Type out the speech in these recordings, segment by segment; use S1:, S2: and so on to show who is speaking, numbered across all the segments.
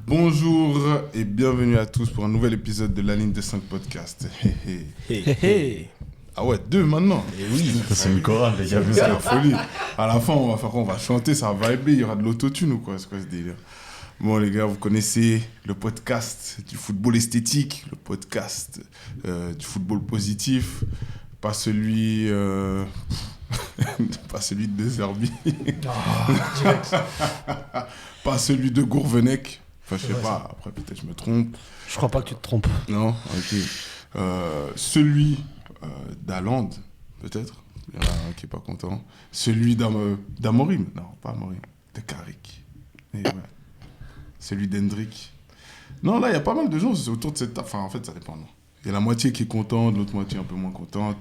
S1: Bonjour et bienvenue à tous pour un nouvel épisode de la ligne de 5 podcast. Ah ouais, 2 maintenant.
S2: Et oui,
S3: c'est une chorale, les gars.
S1: C'est la folie. À la fin, on va faire quoi? On va chanter, ça va vibrer, il y aura de l'autotune ou quoi? C'est quoi ce délire? Bon les gars, vous connaissez le podcast du football esthétique, le podcast du football positif, pas celui... pas celui de Zerbi. Pas celui de Gourvenec. Enfin, je sais pas, après peut-être je me trompe.
S2: je crois pas que tu te trompes.
S1: Non, ok. Celui d'Alande, peut-être. Il y en a un qui est pas content. Celui d'Amorim. Non, pas Amorim. De Carrick. Et ouais. Celui d'Hendrick. Non, là, il y a pas mal de gens autour de cette... Enfin, en fait, ça dépend. Non. Il y a la moitié qui est contente, l'autre moitié un peu moins contente.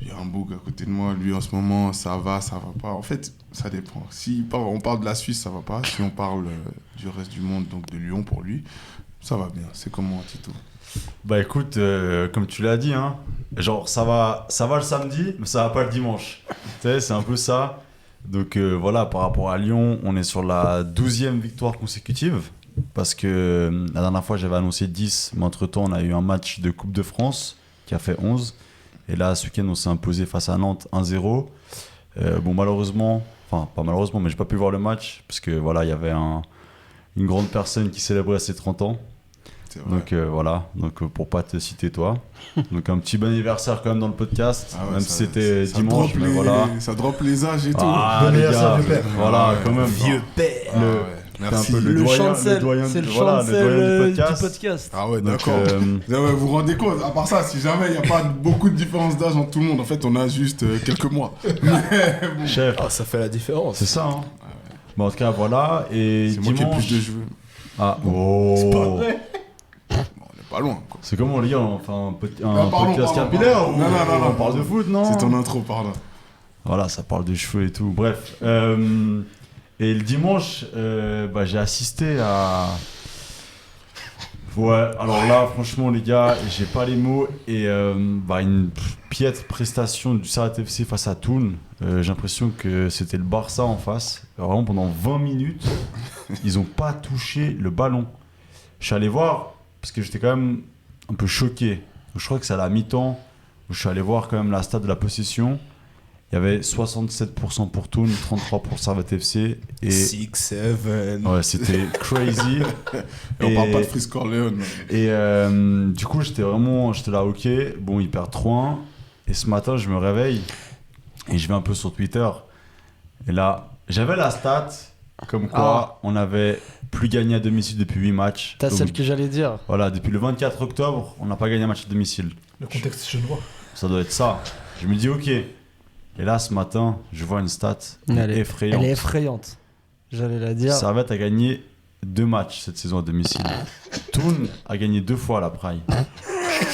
S1: Il y a un bouc à côté de moi. Lui, en ce moment, ça va pas. En fait, ça dépend. Si on parle de la Suisse, ça va pas. Si on parle du reste du monde, donc de Lyon pour lui, ça va bien. C'est comment, Tito?
S3: Bah écoute, comme tu l'as dit, hein, genre ça va le samedi, mais ça va pas le dimanche. Tu sais, c'est un peu ça. Donc voilà, par rapport à Lyon, on est sur la 12e victoire consécutive. Parce que la dernière fois, j'avais annoncé 10, mais entre-temps, on a eu un match de Coupe de France qui a fait 11. Et là, ce week-end, on s'est imposé face à Nantes 1-0. Bon, malheureusement, enfin, pas malheureusement, mais j'ai pas pu voir le match. Parce que voilà, il y avait une grande personne qui célébrait ses 30 ans. Donc voilà, pour pas te citer toi. Donc un petit bon anniversaire quand même dans le podcast, même si c'était dimanche, mais voilà.
S1: Ça drop les âges et tout.
S3: Ah les gars, voilà, quand même.
S2: Vieux père.
S1: Merci.
S3: Un peu le doyen,
S2: c'est le
S3: voilà,
S2: chancel
S3: du podcast.
S1: Ah ouais, d'accord. Vous vous rendez compte, à part ça, si jamais il n'y a pas beaucoup de différence d'âge entre tout le monde, en fait, on a juste quelques mois.
S3: Bon. Chef.
S2: Oh, ça fait la différence.
S3: C'est ça, hein. Bon, en tout cas, voilà. Et
S1: c'est
S3: dimanche...
S1: moi qui ai plus de cheveux.
S3: Ah, oh.
S2: C'est pas vrai.
S1: Bon, on n'est pas loin, quoi.
S3: C'est comment, les gars, enfin, un podcast capillaire ou
S1: non,
S3: on parle de foot, non?
S1: C'est ton intro, pardon.
S3: Voilà, ça parle de cheveux et tout. Bref. Et le dimanche, j'ai assisté à... Ouais, alors là, franchement, les gars, j'ai pas les mots. Et une piètre prestation du Servette FC face à Toulon. J'ai l'impression que c'était le Barça en face. Vraiment, pendant 20 minutes, ils ont pas touché le ballon. Je suis allé voir, parce que j'étais quand même un peu choqué. Je crois que c'est à la mi-temps où je suis allé voir quand même la stat de la possession. Il y avait 67% pour Toulon, 33% pour Servette FC. Et
S2: 6, 7.
S3: ouais, c'était crazy.
S1: Et on parle pas de Frisk Corleone.
S3: Et du coup, j'étais là, ok. Bon, ils perdent 3-1. Et ce matin, je me réveille et je vais un peu sur Twitter. Et là, j'avais la stat comme quoi on avait plus gagné à domicile depuis 8 matchs.
S2: T'as celle que j'allais dire.
S3: Voilà, depuis le 24 octobre, on n'a pas gagné un match à domicile.
S4: Le contexte genevois.
S3: Ça doit être ça. Je me dis, ok. Et là, ce matin, je vois une stat effrayante.
S2: Elle est effrayante. J'allais la dire.
S3: Servette a gagné 2 matchs cette saison à domicile. Toulon a gagné 2 fois à la Praille.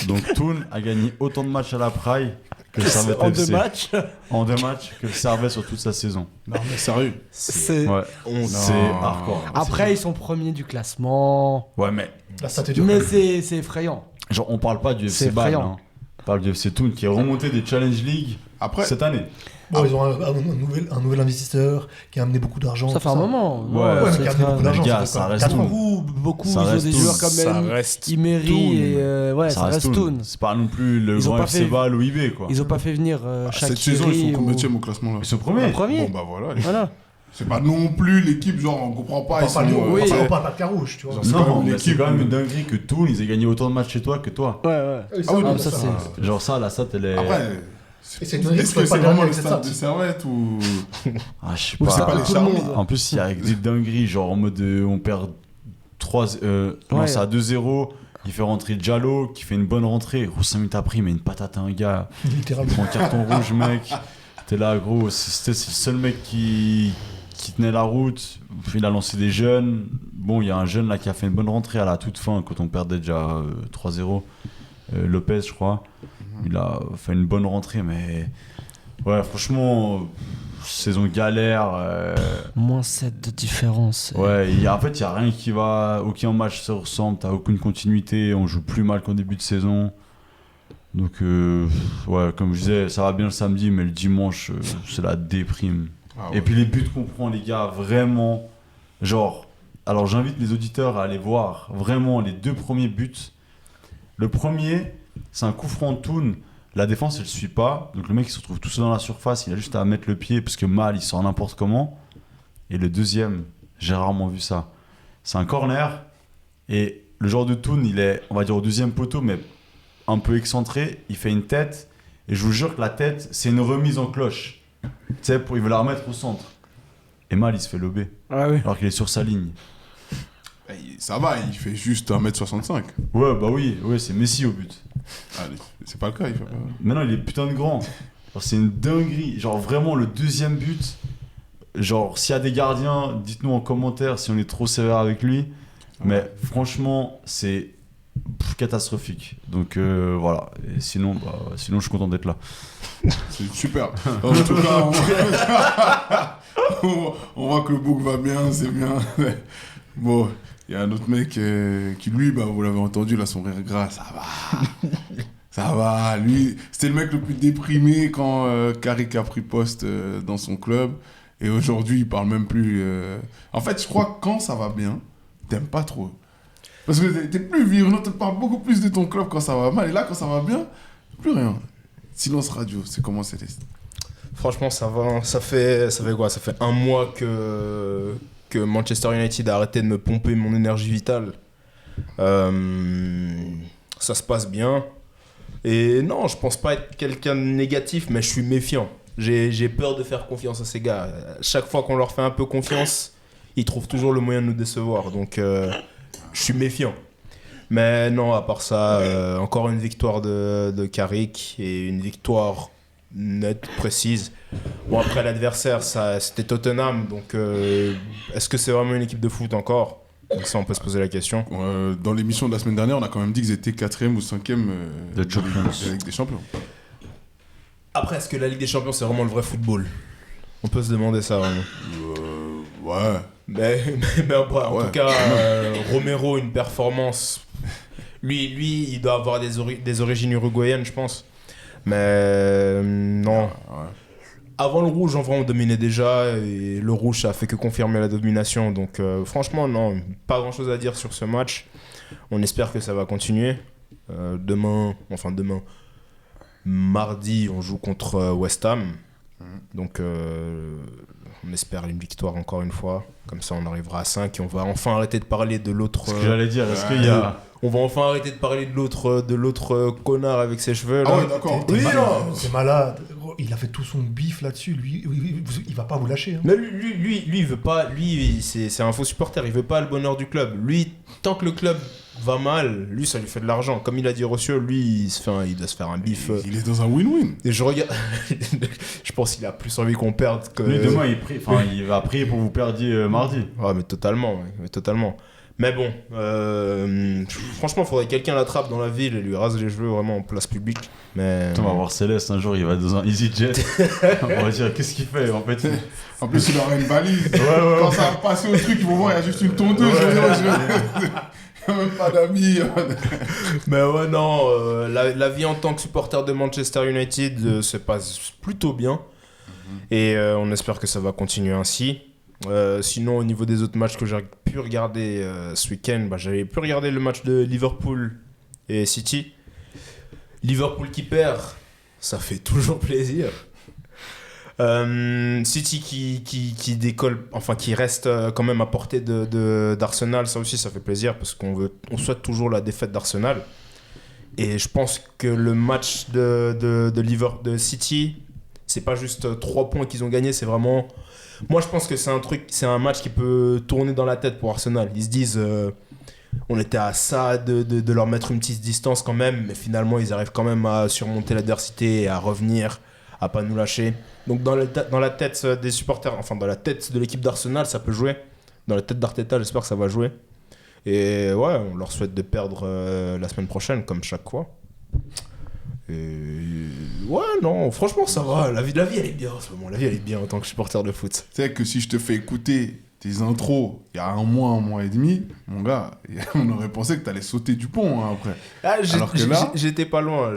S3: Donc Toulon a gagné autant de matchs à la Praille que le Servette
S2: en
S3: FC.
S2: 2 matchs.
S3: En 2 matchs que le Servette sur toute sa saison.
S1: Non, mais sérieux.
S2: C'est
S3: hardcore.
S2: Après, ils sont premiers du classement.
S3: Ouais, mais
S4: La stat est dure.
S2: Mais c'est effrayant.
S3: genre, on parle pas du
S2: C'est
S3: FC Bâle.
S2: effrayant.
S3: Hein. On parle du FC Toulon qui est remonté des Challenge League cette année.
S4: Bon, ils ont un nouvel investisseur qui a amené beaucoup d'argent.
S2: Ça fait un moment.
S3: Ouais,
S4: mais qui a amené beaucoup d'argent.
S3: gars, ça reste Toulon.
S2: Beaucoup,
S3: Ça
S2: ils ont
S3: reste
S2: des
S3: Toulon.
S2: joueurs comme Imery et ça reste Toulon.
S3: C'est pas non plus le
S2: Ils ont
S3: grand
S2: pas
S3: FC
S2: fait-
S3: Bâle ou IB, quoi.
S2: Ils ont pas fait venir
S1: Cette saison, ils sont
S2: Shaqiri
S1: combien au classement là?
S3: Ils sont premiers.
S2: premier.
S1: Bon, bah voilà.
S2: Voilà.
S1: C'est pas non plus l'équipe, genre, on comprend pas.
S4: On parle pas de Carouge, tu vois.
S1: C'est quand
S3: Non,
S1: même
S3: mais
S1: l'équipe,
S3: c'est quand même une dinguerie que Toulon, ils aient gagné autant de matchs chez toi que toi.
S2: Ouais.
S1: Ah oui,
S2: ça c'est.
S3: Genre ça, la stat, elle est...
S1: Après,
S4: Et c'est une dinguerie
S1: est-ce
S4: que
S1: que
S4: soit
S1: c'est
S4: pas
S1: vraiment
S4: dernier
S1: le
S4: avec cette
S1: stade de
S4: stat.
S1: Servette ou...
S3: Ah, je sais
S2: Ou c'est
S3: pas.
S2: pas
S1: les
S2: tout le monde.
S3: En plus, il y a des dingueries, genre en mode on perd 3... non,
S2: Ouais.
S3: c'est à 2-0. Il fait rentrer Diallo, qui fait une bonne rentrée. Gros, 5 minutes après, il met une patate à un gars. Il
S4: Littéralement.
S3: prend un carton rouge, mec. T'es là, gros. C'est le seul mec qui tenait la route. Il a lancé des jeunes. Bon, il y a un jeune là qui a fait une bonne rentrée à la toute fin, quand on perdait déjà 3-0. Lopez, je crois. Il a fait une bonne rentrée, mais... Ouais, franchement... Saison galère.
S2: Moins 7 de différence.
S3: Ouais, en fait, il n'y a rien qui va. Aucun match se ressemble, t'as aucune continuité, on joue plus mal qu'en début de saison. Donc, ouais, comme je disais, ça va bien le samedi, mais le dimanche, c'est la déprime.
S1: Ah ouais.
S3: Et puis les buts qu'on prend, les gars, vraiment, genre, Alors j'invite les auditeurs à aller voir vraiment les 2 premiers buts. Le premier, c'est un coup franc de Toun. La défense, elle ne suit pas. Donc le mec, il se retrouve tout seul dans la surface. Il a juste à mettre le pied parce que Mal, il sort n'importe comment. Et le deuxième, j'ai rarement vu ça. C'est un corner. Et le joueur de Toun, il est, on va dire, au deuxième poteau, mais un peu excentré. Il fait une tête. Et je vous jure que la tête, c'est une remise en cloche. Tu sais, il veut la remettre au centre. Et Mal, il se fait lober.
S2: Ah oui.
S3: Alors qu'il est sur sa ligne.
S1: Ça va, il fait juste 1m65.
S3: Ouais, bah oui, c'est Messi au but.
S1: Allez, c'est pas le cas, il fait pas.
S3: Maintenant, il est putain de grand. Genre, c'est une dinguerie. Genre, vraiment, le deuxième but. Genre, s'il y a des gardiens, dites-nous en commentaire si on est trop sévère avec lui. Mais franchement, c'est catastrophique. Donc voilà. Et sinon, je suis content d'être là.
S1: C'est super. En tout cas, on voit que le book va bien, c'est bien. Bon, il y a un autre mec qui, lui, vous l'avez entendu, là, son rire gras, ça va. Ça va. Lui, c'était le mec le plus déprimé quand Carrick a pris poste dans son club. Et aujourd'hui, il parle même plus. En fait, je crois que quand ça va bien, t'aimes pas trop. Parce que t'es plus virulent, tu parles beaucoup plus de ton club quand ça va mal. Et là, quand ça va bien, plus rien. Silence radio, c'est comment c'était?
S5: Franchement, ça va. Ça fait quoi? Ça fait 1 mois que Manchester United a arrêté de me pomper mon énergie vitale. Ça se passe bien. Et non, je pense pas être quelqu'un de négatif, mais je suis méfiant. J'ai peur de faire confiance à ces gars. Chaque fois qu'on leur fait un peu confiance, ils trouvent toujours le moyen de nous décevoir. Donc, je suis méfiant. Mais non, à part ça, encore une victoire de Carrick et une victoire nette, précise. Bon, après, l'adversaire, c'était Tottenham. Donc, est-ce que c'est vraiment une équipe de foot encore? Donc ça, on peut se poser la question.
S1: Dans l'émission de la semaine dernière, on a quand même dit qu'ils étaient 4e ou 5e
S3: de
S1: Ligue des Champions.
S5: Après, est-ce que la Ligue des Champions, c'est vraiment le vrai football? On peut se demander ça, vraiment.
S1: Ouais.
S5: Mais en tout cas, Romero, une performance. Lui, il doit avoir des origines uruguayennes, je pense. Mais non.
S1: Ouais.
S5: Avant le rouge, en vrai, on dominait déjà. Et le rouge, ça a fait que confirmer la domination. Donc, franchement, non. Pas grand-chose à dire sur ce match. On espère que ça va continuer. Demain, mardi, on joue contre West Ham. Donc, on espère une victoire encore une fois. Comme ça, on arrivera à 5 et on va enfin arrêter de parler de l'autre.
S3: Ce que j'allais dire, est-ce qu'il y a.
S5: On va enfin arrêter de parler de l'autre connard avec ses cheveux. Là.
S1: Ah ouais, d'accord.
S5: Oui, non.
S4: C'est malade. Il a fait tout son bif là-dessus. Lui, il va pas vous lâcher. Hein.
S5: Mais lui, il veut pas. Lui, c'est un faux supporter. Il veut pas le bonheur du club. Lui, tant que le club va mal, lui, ça lui fait de l'argent. Comme il a dit Rossio, lui, il doit se faire un bif.
S1: Il est dans un win-win.
S5: Et je regarde. Je pense qu'il a plus envie qu'on perde que.
S3: Lui, demain, il va prier pour que vous perdiez mardi.
S5: Ouais, mais totalement. Mais bon, franchement, il faudrait que quelqu'un l'attrape dans la ville et lui rase les cheveux vraiment en place publique. Mais...
S3: On va voir Céleste un jour, il va dans un EasyJet. On va dire, qu'est-ce qu'il fait en fait?
S1: En plus, il aura une valise.
S3: Ouais.
S1: Quand ça va passer au truc, ils vont voir, il y a juste une tondeuse. Il n'y a même pas d'amis.
S5: Mais ouais, non, la vie en tant que supporter de Manchester United se passe plutôt bien. Et on espère que ça va continuer ainsi. Sinon, au niveau des autres matchs que j'ai pu regarder ce week-end, j'avais pu regarder le match de Liverpool et City. Liverpool qui perd, ça fait toujours plaisir. City qui décolle, enfin qui reste quand même à portée d'Arsenal, ça aussi ça fait plaisir parce qu'on souhaite toujours la défaite d'Arsenal. Et je pense que le match de City, c'est pas juste 3 points qu'ils ont gagnés, c'est vraiment... Moi, je pense que c'est un match qui peut tourner dans la tête pour Arsenal. Ils se disent, on était à ça de leur mettre une petite distance quand même, mais finalement, ils arrivent quand même à surmonter l'adversité et à revenir, à pas nous lâcher. Donc, dans la tête des supporters, enfin, dans la tête de l'équipe d'Arsenal, ça peut jouer. Dans la tête d'Arteta, j'espère que ça va jouer. Et ouais, on leur souhaite de perdre la semaine prochaine, comme chaque fois. Et ouais, non, franchement, ça va. La vie, elle est bien en ce moment. La vie, elle est bien en tant que supporter de foot.
S1: Tu sais que si je te fais écouter tes intros il y a 1 mois et demi, mon gars, on aurait pensé que t'allais sauter du pont après.
S5: Alors que là... J'étais pas loin.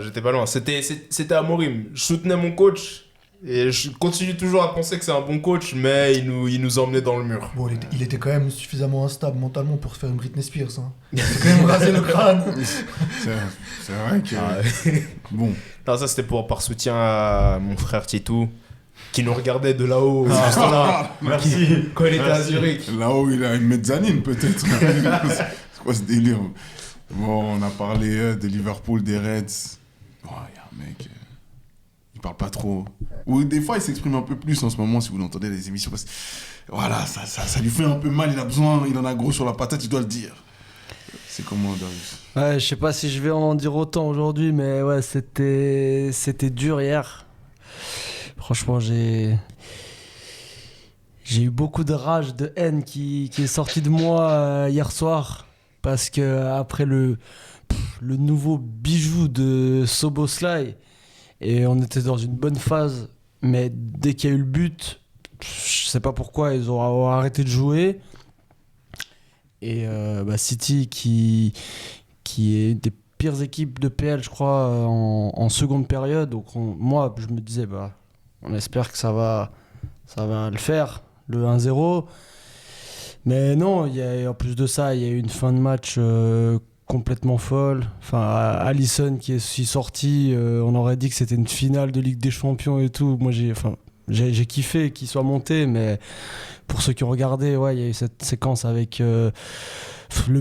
S5: C'était Amorim. Je soutenais mon coach. Et je continue toujours à penser que c'est un bon coach, mais il nous emmenait dans le mur.
S4: Bon, il était quand même suffisamment instable mentalement pour se faire une Britney Spears. Hein. Il s'est quand même rasé le crâne.
S1: C'est vrai que... Bon.
S5: Non, ça c'était par soutien à mon frère Titou, qui nous regardait de là-haut. Juste là,
S3: Merci.
S5: Quand il était à Zurich.
S1: Là-haut, il a une mezzanine, peut-être. C'est quoi ce délire? Bon, on a parlé de Liverpool, des Reds. Bon, il y a un mec... il parle pas trop. Ou des fois, il s'exprime un peu plus en ce moment, si vous l'entendez les émissions. Parce que, voilà, ça lui fait un peu mal, il a besoin, il en a gros sur la patate, il doit le dire. C'est comment, Darius?
S2: Ouais, je sais pas si je vais en dire autant aujourd'hui, mais ouais, c'était dur hier. Franchement, j'ai eu beaucoup de rage, de haine qui est sortie de moi hier soir. Parce que après le nouveau bijou de Szoboszlai, et on était dans une bonne phase, mais dès qu'il y a eu le but, je sais pas pourquoi, ils ont arrêté de jouer. Et City, qui est une des pires équipes de PL, je crois, en seconde période. Donc moi, je me disais, on espère que ça va le faire, le 1-0. Mais non, en plus de ça, il y a eu une fin de match complètement folle. Enfin, Alisson qui est aussi sorti, on aurait dit que c'était une finale de Ligue des Champions et tout. Moi, j'ai kiffé qu'il soit monté, mais pour ceux qui ont regardé, ouais, il y a eu cette séquence avec le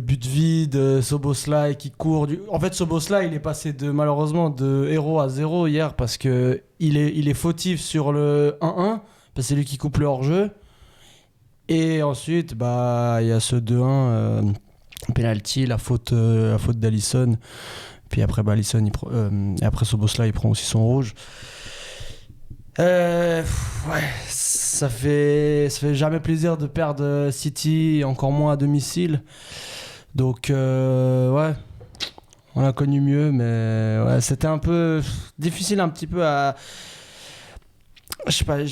S2: but vide, Szoboszlai qui court. En fait, Szoboszlai, il est passé malheureusement de héros à 0 hier parce que il est fautif sur le 1-1, parce que c'est lui qui coupe le hors-jeu. Et ensuite, il y a ce 2-1, penalty, la faute d'Alisson. Puis après, Alisson, et après Szoboszlai, il prend aussi son rouge. Ça fait jamais plaisir de perdre City, encore moins à domicile. Donc, on a connu mieux, mais ouais, c'était un peu difficile un petit peu à... Je sais pas,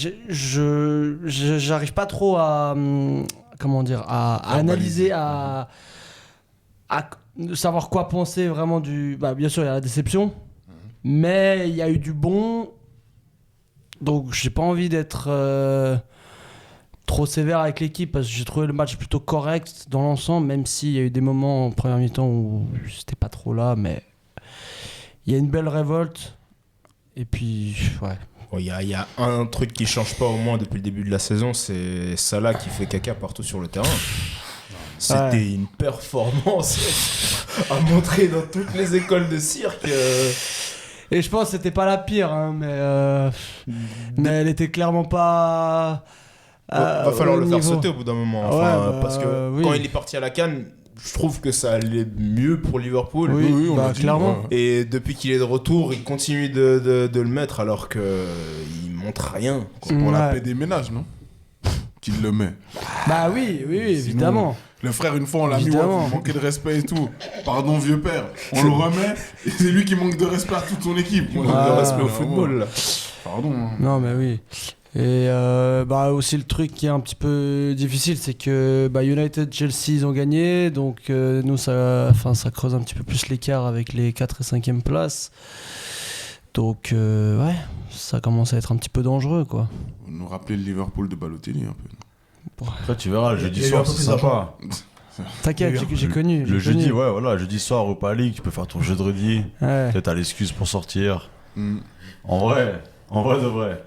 S2: j'arrive pas trop à analyser, à savoir quoi penser vraiment du... bien sûr, il y a la déception, mais il y a eu du bon, donc j'ai pas envie d'être trop sévère avec l'équipe, parce que j'ai trouvé le match plutôt correct dans l'ensemble, même s'il y a eu des moments en première mi-temps où c'était pas trop là, mais il y a une belle révolte, et puis, ouais.
S5: Il y a un truc qui change pas au moins depuis le début de la saison, c'est Salah qui fait caca partout sur le terrain. C'était une performance à montrer dans toutes les écoles de cirque.
S2: Et je pense que c'était pas la pire, hein, mais elle était clairement pas...
S5: va falloir le
S2: niveau.
S5: faire sauter au bout d'un moment. Parce que quand il est parti à la CAN, je trouve que ça allait mieux pour Liverpool.
S1: Oui, on l'a dit,
S2: clairement.
S1: Ouais.
S5: Et depuis qu'il est de retour, il continue de le mettre alors qu'il montre rien.
S1: C'est pour la paix des ménages, non? Qu'il le met.
S2: Oui, évidemment.
S1: Le frère, une fois, on l'a mis, il manquait de respect et tout. Pardon, vieux père. On le remet, et c'est lui qui manque de respect à toute son équipe.
S5: Il manque de respect au football, là.
S1: Pardon. Hein.
S2: Non, mais oui. Et aussi le truc qui est un petit peu difficile, c'est que United, Chelsea, ils ont gagné, donc nous ça creuse un petit peu plus l'écart avec les 4 et 5e places. Donc ça commence à être un petit peu dangereux, quoi.
S1: Vous nous rappelez le Liverpool de Balotelli un peu.
S3: Après tu verras, le jeudi soir c'est sympa.
S2: T'inquiète, j'ai connu.
S3: Jeudi, jeudi soir Europa League, tu peux faire ton jeu de rugby.
S2: Ouais.
S3: Peut-être t'as l'excuse pour sortir. En vrai de vrai.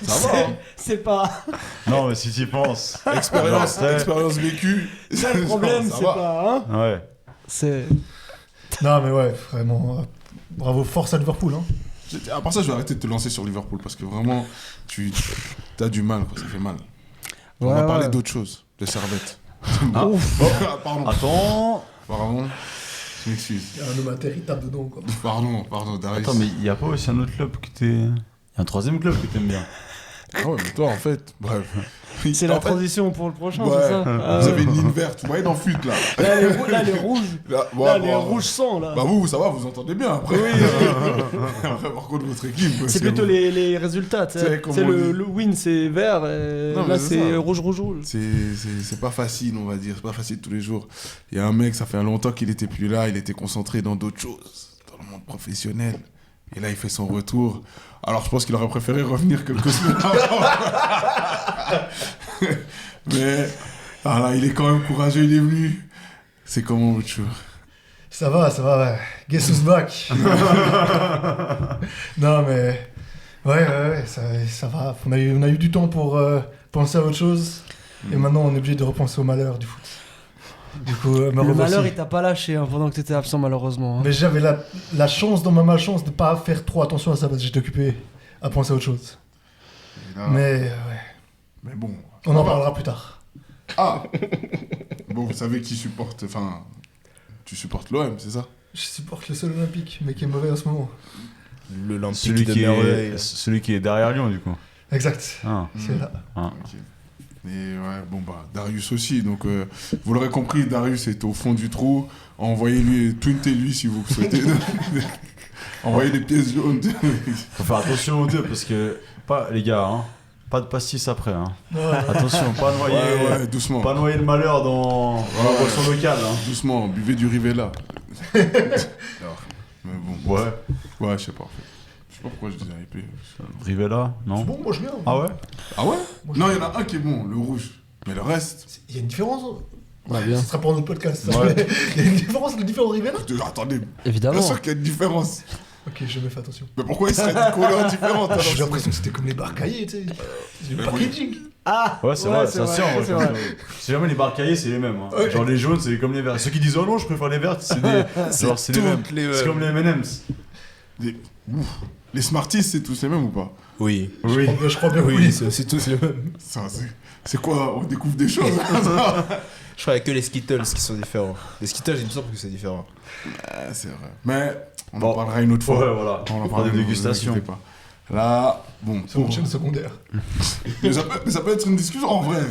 S3: Ça va, hein.
S2: C'est pas...
S3: Non, mais si tu y penses.
S1: Expérience vécue.
S2: Ça, le problème,
S1: ça
S2: c'est
S1: va.
S2: pas... Hein,
S3: Ouais.
S2: c'est...
S4: Non, mais ouais, vraiment. Bravo, force à Liverpool. Hein.
S1: À part ça, je vais arrêter de te lancer sur Liverpool parce que vraiment, tu as du mal, quoi, ça fait mal. On va parler d'autre chose, de Servette.
S3: Pardon.
S1: Attends. Pardon. Je m'excuse.
S4: Il y a un homme interritable dedans, quoi.
S1: Pardon, Darius.
S3: Attends, mais il n'y a pas aussi un autre club que t'es... Il y a un troisième club que t'aimes bien.
S1: Ah ouais, mais toi, en fait, bref.
S2: C'est
S1: En
S2: la
S1: fait,
S2: transition pour le prochain,
S1: ouais,
S2: c'est ça?
S1: Vous avez une ligne verte, vous voyez dans FUT, là.
S2: Là, les rouges. Les rouges sang, là.
S1: Bah ça va, vous entendez bien, après. Après, par contre, votre équipe...
S2: C'est plutôt les résultats, tu sais. Le win, c'est vert, et
S1: Non,
S2: là,
S1: c'est
S2: c'est
S1: ça.
S2: rouge.
S1: C'est pas facile, on va dire. C'est pas facile tous les jours. Il y a un mec, ça fait longtemps qu'il était plus là, il était concentré dans d'autres choses, dans le monde professionnel. Et là, il fait son retour. Alors, je pense qu'il aurait préféré revenir quelques semaines avant. Mais voilà, il est quand même courageux, il est venu. C'est comment, Lucho?
S4: Ça va, ouais. Guess who's back? Non, mais... Ouais, ça va. On a eu du temps pour penser à autre chose. Et maintenant, on est obligé de repenser au malheur du foot. Du coup, me
S2: Le
S4: revoici.
S2: malheur, il t'a pas lâché pendant que t'étais absent, malheureusement. Hein.
S4: Mais j'avais la chance dans ma malchance de pas faire trop attention à ça parce que j'étais occupé à penser à autre chose.
S1: Et là,
S4: Mais ouais,
S1: mais bon.
S4: on en parlera plus tard.
S1: Ah bon, vous savez qui supporte... Enfin, tu supportes l'OM, c'est ça?
S4: Je supporte le seul olympique, mais qui est mauvais en ce moment.
S5: L'Olympique
S3: Celui
S5: de
S3: qui,
S5: Merveille.
S3: est, celui qui est derrière Lyon, du coup.
S4: Exact,
S3: Ah.
S4: c'est là.
S3: Ah.
S1: Ok. Et ouais, bon bah, Darius aussi. Donc, vous l'aurez compris, Darius est au fond du trou. Envoyez-lui, tweetez-lui si vous souhaitez. Envoyez des pièces jaunes.
S3: Faut faire attention aux deux parce que, les gars, hein, pas de pastis après. Hein.
S4: Ouais.
S3: Attention, pas noyer,
S1: Ouais, doucement.
S3: pas noyer le malheur dans la boisson locale. Hein.
S1: Doucement, buvez du Rivella. Alors, mais bon,
S3: Ouais.
S1: ouais, je sais pas. En fait. Je sais pas pourquoi je disais hypé.
S3: Rivella, non?
S4: C'est bon, moi je viens.
S3: Ah ouais?
S1: Ah ouais?
S4: Moi,
S1: Non, il y en a un qui est bon, le rouge. Mais le reste.
S4: Il y a une différence.
S2: Ouais, bien.
S4: Ce sera pour notre podcast.
S3: Ouais.
S4: Il y a une différence, le différent Rivera.
S1: Attendez, bien
S2: Évidemment.
S1: sûr qu'il y a une différence.
S4: Ok, je me fais attention.
S1: Mais pourquoi il serait des couleurs différentes alors?
S4: J'ai l'impression que c'était comme les barcaillés, tu sais. C'est
S1: Mais
S4: le packaging.
S2: Ah
S3: Ouais, c'est vrai,
S2: c'est
S3: ça
S2: vrai,
S3: tient.
S2: c'est
S3: Ouais,
S2: vrai.
S3: si jamais les barcaillés, c'est les mêmes. Hein.
S4: Ouais.
S3: Genre les jaunes, c'est comme les verts. Ceux qui disent oh non, je préfère les verts, c'est des. Genre, c'est les mêmes. C'est comme les M&M's.
S1: Les Smarties, c'est tous les mêmes ou pas?
S5: Oui.
S3: Oui.
S4: Je crois bien que
S5: Oui,
S4: oui.
S5: c'est tous les mêmes.
S1: Ça, c'est quoi? On découvre des choses.
S5: Je crois qu'il y a que les Skittles qui sont différents. Les Skittles, il me semble que c'est différent.
S1: C'est vrai. Mais on en
S3: Bon.
S1: parlera une autre fois.
S3: Ouais, voilà.
S1: On en
S3: On fera
S1: parlera
S3: des
S1: une autre,
S3: dégustations.
S1: vous inquiétez pas. Là, bon,
S4: C'est mon chaîne secondaire.
S1: mais ça peut être une discussion en vrai.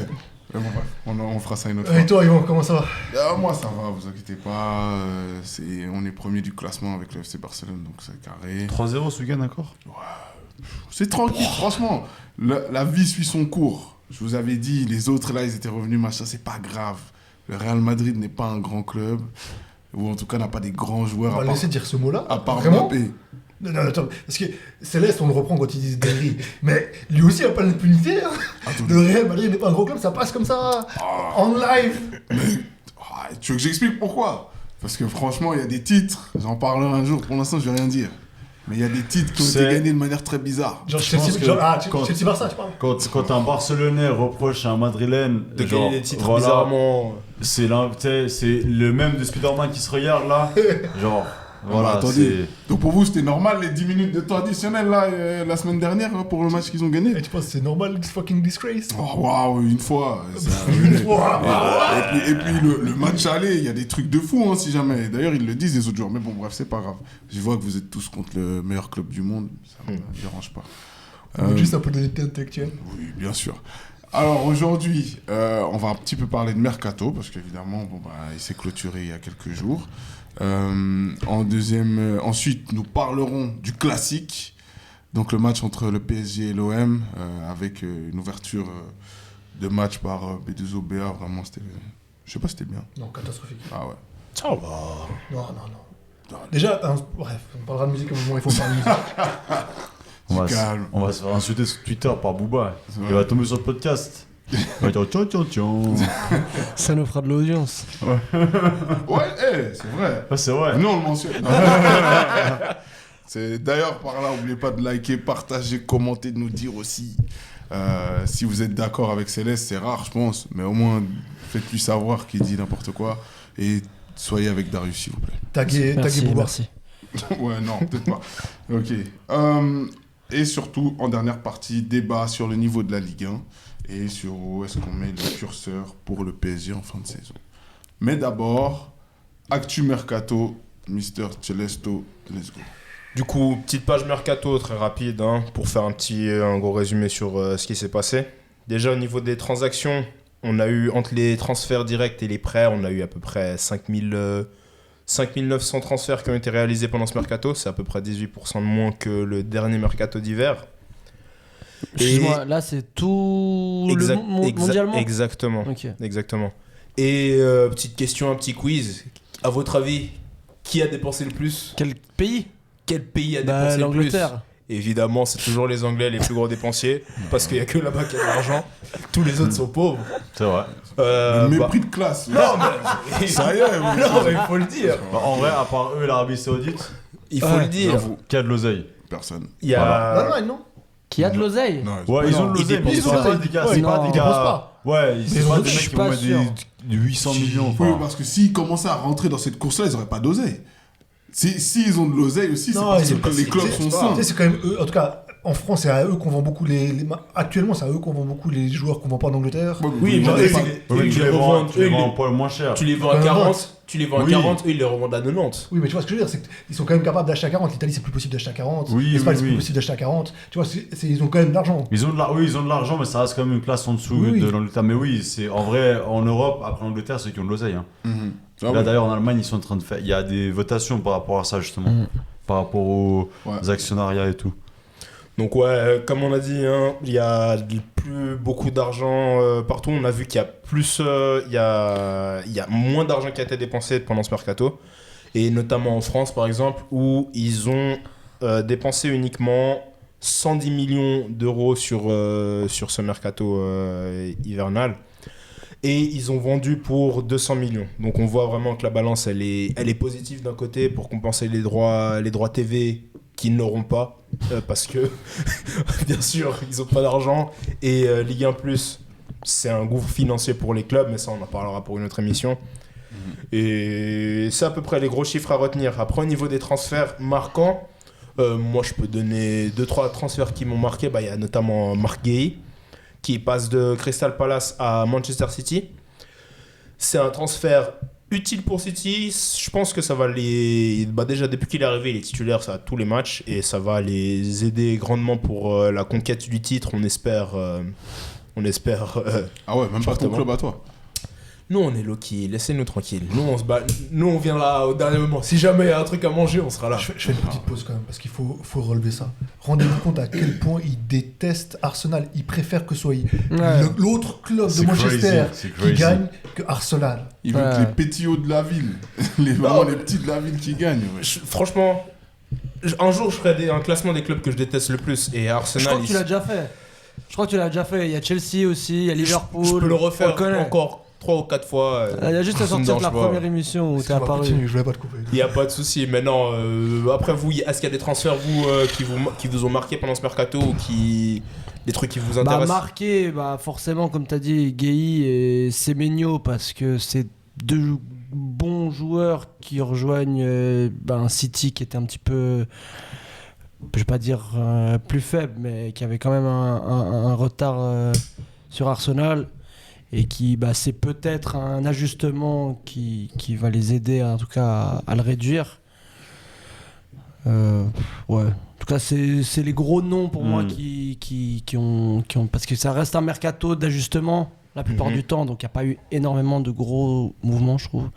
S1: Mais bon, bref, on fera ça une autre
S4: Et
S1: fois.
S4: toi, Yvan, comment ça va?
S1: Moi, ça va, vous inquiétez pas. On est premier du classement avec le FC Barcelone, donc c'est carré.
S3: 3-0 ce week-end, d'accord?
S1: C'est tranquille, franchement. La vie suit son cours. Je vous avais dit, les autres là, ils étaient revenus, machin, c'est pas grave. Le Real Madrid n'est pas un grand club, ou en tout cas n'a pas des grands joueurs
S4: On va
S1: à part,
S4: laisser dire ce mot-là.
S1: à part
S4: Vraiment?
S1: Mbappé.
S4: Non, attends, parce que Céleste, on le reprend quand il dit des grilles. Mais lui aussi, il n'a pas l'impunité. Hein.
S1: Attendez.
S4: Le Real Madrid n'est pas un gros club, ça passe comme ça, en live.
S1: Tu veux que j'explique pourquoi? Parce que franchement, il y a des titres, j'en parlerai un jour, pour l'instant, je vais rien dire. Mais il y a des titres qui ont été
S3: C'est-
S1: gagnés de manière très bizarre.
S4: Genre,
S3: Je pense
S4: Chelsea,
S3: que quand-
S4: Chelsea-Barça, tu parles.
S3: Quand un Barcelonais reproche à un Madrilène
S5: De
S3: genre,
S5: gagner des titres
S3: voilà,
S5: bizarrement.
S3: c'est le même de Spider-Man qui se regarde là. Genre, voilà,
S1: attendez.
S3: c'est.
S1: Donc pour vous, c'était normal les 10 minutes de temps additionnel là, la semaine dernière hein, pour le match qu'ils ont gagné?
S4: Et tu penses que c'est normal, this fucking disgrace?
S1: Oh waouh, une fois.
S4: Une fois.
S1: Et puis le match aller, il y a des trucs de fou hein, si jamais. D'ailleurs, ils le disent les autres jours. Mais bon, bref, c'est pas grave. Je vois que vous êtes tous contre le meilleur club du monde. Ça me dérange pas.
S4: Juste un peu d'honnêteté intellectuelle.
S1: Oui, bien sûr. Alors aujourd'hui, on va un petit peu parler de Mercato, parce qu'évidemment, il s'est clôturé il y a quelques jours. Ensuite, nous parlerons du classique, donc le match entre le PSG et l'OM, avec une ouverture de match par B2OBA. Vraiment, c'était... Je sais pas si c'était bien.
S4: Non, catastrophique.
S1: Ah ouais.
S5: Ciao.
S4: Non. Déjà, bref, on parlera de musique au moment où il faut parler de musique.
S1: Calme.
S3: On va se faire insulter sur Twitter par Booba.
S1: C'est
S3: Il
S1: vrai.
S3: va tomber sur le podcast. Il va dire tiens.
S2: Ça nous fera de l'audience.
S1: Ouais, c'est vrai.
S3: Ah, c'est vrai.
S1: Nous, on le mentionne. C'est d'ailleurs par là, n'oubliez pas de liker, partager, commenter, de nous dire aussi si vous êtes d'accord avec Céleste. C'est rare, je pense, mais au moins faites-lui savoir qu'il dit n'importe quoi et soyez avec Darius, s'il vous plaît.
S4: Taguez
S2: Merci,
S4: Booba.
S2: merci.
S1: Ouais, non, peut-être pas. Ok. Et surtout, en dernière partie, débat sur le niveau de la Ligue 1 et sur où est-ce qu'on met le curseur pour le PSG en fin de saison. Mais d'abord, Actu Mercato, Mr. Celesto, let's go.
S5: Du coup, petite page mercato très rapide hein, pour faire un gros résumé sur ce qui s'est passé. Déjà au niveau des transactions, on a eu entre les transferts directs et les prêts, on a eu à peu près 5900 transferts qui ont été réalisés pendant ce mercato. C'est à peu près 18% de moins que le dernier mercato d'hiver.
S2: Excuse-moi, là c'est tout mondialement.
S5: Exactement.
S2: Ok.
S5: Exactement. Et petite question, un petit quiz. À votre avis, qui a dépensé le plus?
S2: Quel pays?
S5: quel pays a
S2: Bah,
S5: dépensé le plus?
S2: l'Angleterre.
S5: Évidemment, c'est toujours les Anglais les plus gros dépensiers, parce qu'il y a que là-bas qu'il y a de l'argent. Tous les autres sont pauvres.
S3: C'est vrai.
S1: Le
S5: Bah,
S1: mépris de classe.
S5: non, mais
S1: Ça y est, vous.
S5: non, mais il faut le dire.
S3: Bah, en vrai, à part eux et l'Arabie Saoudite,
S5: Il faut
S2: Ouais,
S5: le dire.
S1: j'avoue.
S3: qui a de l'oseille?
S1: Personne.
S5: Il y a.
S4: Non.
S2: Qui a de l'oseille?
S1: Non,
S3: Ouais, ils ont de
S5: ils
S3: l'oseille, mais ils
S5: dépensent
S3: sont
S5: pas.
S3: pas des gars.
S4: Ouais,
S3: C'est
S2: non,
S3: pas
S2: ils
S3: des
S4: dépensent
S3: gars.
S4: pas.
S3: Ouais,
S4: Mais
S3: c'est
S4: ils
S3: pas
S4: ont-
S3: des
S4: je
S3: mecs
S2: suis
S3: qui vont
S2: pas
S3: mettre
S2: sûr.
S3: des 800 millions.
S1: Oui,
S3: enfin.
S1: parce que s'ils commençaient à rentrer dans cette course-là, ils n'auraient pas d'oseille. S'ils ont de l'oseille aussi, c'est
S4: Non,
S1: parce
S4: ils-
S1: que les clubs sont
S4: Tu
S1: sains.
S4: sais, c'est quand même eux, en tout cas, en France, c'est à eux qu'on vend beaucoup actuellement, c'est à eux qu'on vend beaucoup les joueurs qu'on vend pas en Angleterre.
S5: Oui,
S4: genre,
S5: mais
S4: eux,
S5: c'est-
S3: Oui, mais
S5: ils
S3: tu
S5: les
S3: les vends
S5: revendent. Eux, ils
S3: un
S5: les-
S3: poil moins cher.
S5: Tu les vends à
S4: Quand même
S5: 40, eux ils les revendent à 90.
S4: Oui, mais tu vois ce que je veux dire, c'est qu'ils sont quand même capables d'acheter à 40. L'Italie, c'est plus possible d'acheter à 40.
S3: Oui,
S4: L'Espagne,
S3: oui,
S4: c'est
S3: oui.
S4: plus possible d'acheter à 40. Tu vois, ils ont quand même de l'argent.
S3: Oui, ils ont de l'argent, mais ça reste quand même une classe en dessous
S4: Oui,
S3: de
S4: oui.
S3: l'Angleterre. Mais oui, c'est en vrai, en Europe, après l'Angleterre, c'est ceux qui ont de l'oseille. Hein.
S1: Mhm. Ah
S3: Là,
S1: ouais.
S3: d'ailleurs, en Allemagne, ils sont en train de faire. Il y a des votations par rapport à ça, justement. Par rapport aux
S1: Ouais.
S3: actionnariats et tout.
S5: Donc ouais, comme on a dit, hein, il y a plus beaucoup d'argent partout. On a vu qu'il y a plus, il y a moins d'argent qui a été dépensé pendant ce mercato, et notamment en France par exemple, où ils ont dépensé uniquement 110 millions d'euros sur ce mercato hivernal, et ils ont vendu pour 200 millions. Donc on voit vraiment que la balance elle est positive d'un côté pour compenser les droits TV qu'ils n'auront pas, parce que bien sûr ils n'ont pas d'argent, et Ligue 1 Plus c'est un gouffre financier pour les clubs, mais ça on en parlera pour une autre émission. Et c'est à peu près les gros chiffres à retenir. Après, au niveau des transferts marquants, moi je peux donner 2-3 transferts qui m'ont marqué. Bah, il y a notamment Marc Guéhi qui passe de Crystal Palace à Manchester City. C'est un transfert utile pour City. Je pense que ça va les... Bah, déjà, depuis qu'il est arrivé, il est titulaire ça, à tous les matchs, et ça va les aider grandement pour la conquête du titre. On espère...
S1: Ah ouais, même pas ton
S5: Fortement.
S1: club à toi.
S5: Nous, on est low-key, laissez-nous tranquille. Nous, on se bat. Nous, on viendra au dernier moment. Si jamais il y a un truc à manger, on sera là.
S4: Je fais une petite pause quand même, parce qu'il faut relever ça. Rendez-vous compte à quel point ils détestent Arsenal. Ils préfèrent que ce soit
S2: Ouais.
S4: l'autre club de
S3: C'est
S4: Manchester
S3: crazy, c'est
S4: qui
S3: crazy.
S4: gagne que Arsenal.
S1: Ils veulent
S2: Ouais.
S1: que les pétillots de la ville, vraiment les petits de la ville qui gagnent. Ouais.
S5: Franchement, un jour, je ferai un classement des clubs que je déteste le plus. Et
S2: Je
S5: Arsenal,
S2: crois que tu l'as déjà fait. Il y a Chelsea aussi, il y a Liverpool.
S5: je peux le
S2: on
S5: refaire
S2: connaît.
S5: encore 3 ou 4 fois.
S2: Il y a juste à
S5: ça me
S2: sortir de la
S5: dérange pas.
S2: première émission où t'es
S4: Excuse-moi,
S2: apparu.
S4: continue, je voulais pas te couper.
S5: Il n'y a pas de souci. Mais non, après vous, est-ce qu'il y a des transferts vous, qui vous ont marqué pendant ce mercato, ou des trucs qui vous
S2: Bah,
S5: intéressent?
S2: marqué, bah, forcément, comme tu as dit, Guéhi et Semenyo, parce que c'est deux bons joueurs qui rejoignent un City qui était un petit peu, je vais pas dire plus faible, mais qui avait quand même un retard sur Arsenal, et qui, c'est peut-être un ajustement qui va les aider, en tout cas, à le réduire. Ouais. En tout cas, c'est les gros noms pour moi qui ont. Parce que ça reste un mercato d'ajustement la plupart du temps, donc il n'y a pas eu énormément de gros mouvements, je trouve.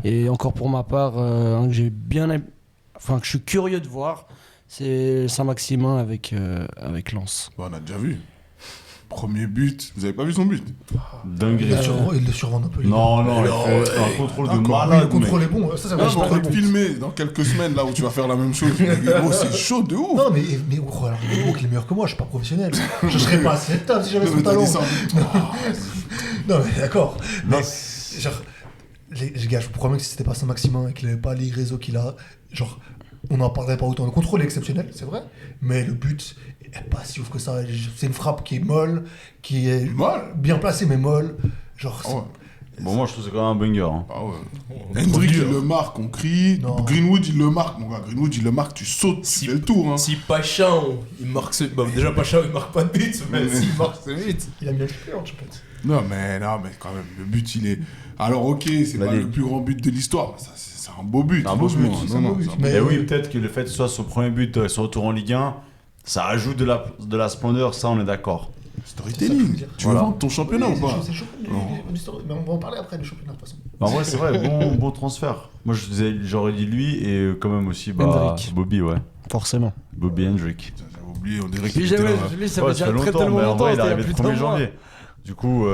S2: Et encore pour ma part, que j'ai bien. Enfin, que je suis curieux de voir, c'est Saint-Maximin avec Lens.
S1: Bon, on a déjà vu. Premier but, vous avez pas vu son but?
S3: Dinguerie.
S4: Il le survend un peu.
S3: Non, il fait un contrôle de
S1: D'accord.
S4: Oui,
S3: malade.
S4: le contrôle
S3: mec.
S4: est bon. Ça va
S1: Non,
S4: être
S1: mais on
S4: très
S1: va te
S4: bon.
S1: filmer dans quelques semaines là où tu vas faire la même chose. Gros, c'est chaud de ouf.
S4: Non, mais oh, alors, il est meilleur que moi, je suis pas professionnel. Je serais pas à cette table si j'avais
S1: Non,
S4: son
S1: mais t'as
S4: talent.
S1: dit ça.
S4: Non, mais d'accord.
S3: Non,
S4: Mais, genre, les gars, je vous promets que si c'était pas Saint-Maximin et qu'il avait pas les réseaux qu'il a, genre, on n'en parlerait pas autant. Le contrôle est exceptionnel, c'est vrai, mais le but est pas si ouf que ça. C'est une frappe qui est molle, qui est
S1: Molle
S4: bien placée, mais molle. Genre,
S1: Ah ouais.
S3: bon, moi je trouve que c'est quand même un banger. Hein.
S1: Ah ouais. Hendrick, il le marque, on crie.
S4: Non.
S1: Greenwood, il le marque, mon gars. Greenwood, il le marque, tu sautes, tu fais le tour. Hein.
S5: Si Pachin, il marque ce. Bah, déjà, Pachin, il marque pas de but, mais s'il marque ce but.
S4: il a mis un triplé, je pense.
S1: Non, mais quand même, le but, il est. Alors, ok, c'est pas le plus grand but de l'histoire, mais ça, c'est un beau but.
S3: Un beau
S1: franchement.
S3: but,
S4: c'est
S1: Non,
S4: un beau
S1: non,
S4: but.
S1: c'est un
S4: Mais-
S3: Et oui, peut-être que le fait que ce soit son premier but, son retour en Ligue 1, ça ajoute de la splendeur, ça on est d'accord.
S1: storytelling. Tu veux
S3: Voilà.
S1: vendre ton championnat ou pas?
S4: C'est le championnat. Mais on va en parler après, le championnat, de toute façon.
S3: En vrai, c'est vrai, bon transfert. Moi j'aurais dit lui et quand même aussi
S2: Hendrick.
S3: Bobby, ouais.
S2: Forcément.
S3: Bobby Hendrick.
S1: Putain, j'avais oublié, on dirait qu'il
S2: Lui,
S1: était là.
S2: lui, ça
S3: Ouais,
S2: fait
S3: ça
S2: déjà
S3: fait
S2: très
S3: longtemps,
S2: tellement
S3: mais en
S2: longtemps,
S3: vrai, il est
S2: c'était
S3: arrivé
S2: il y
S3: le
S2: a plus
S3: 1er
S2: d'un mois.
S3: janvier. Du coup,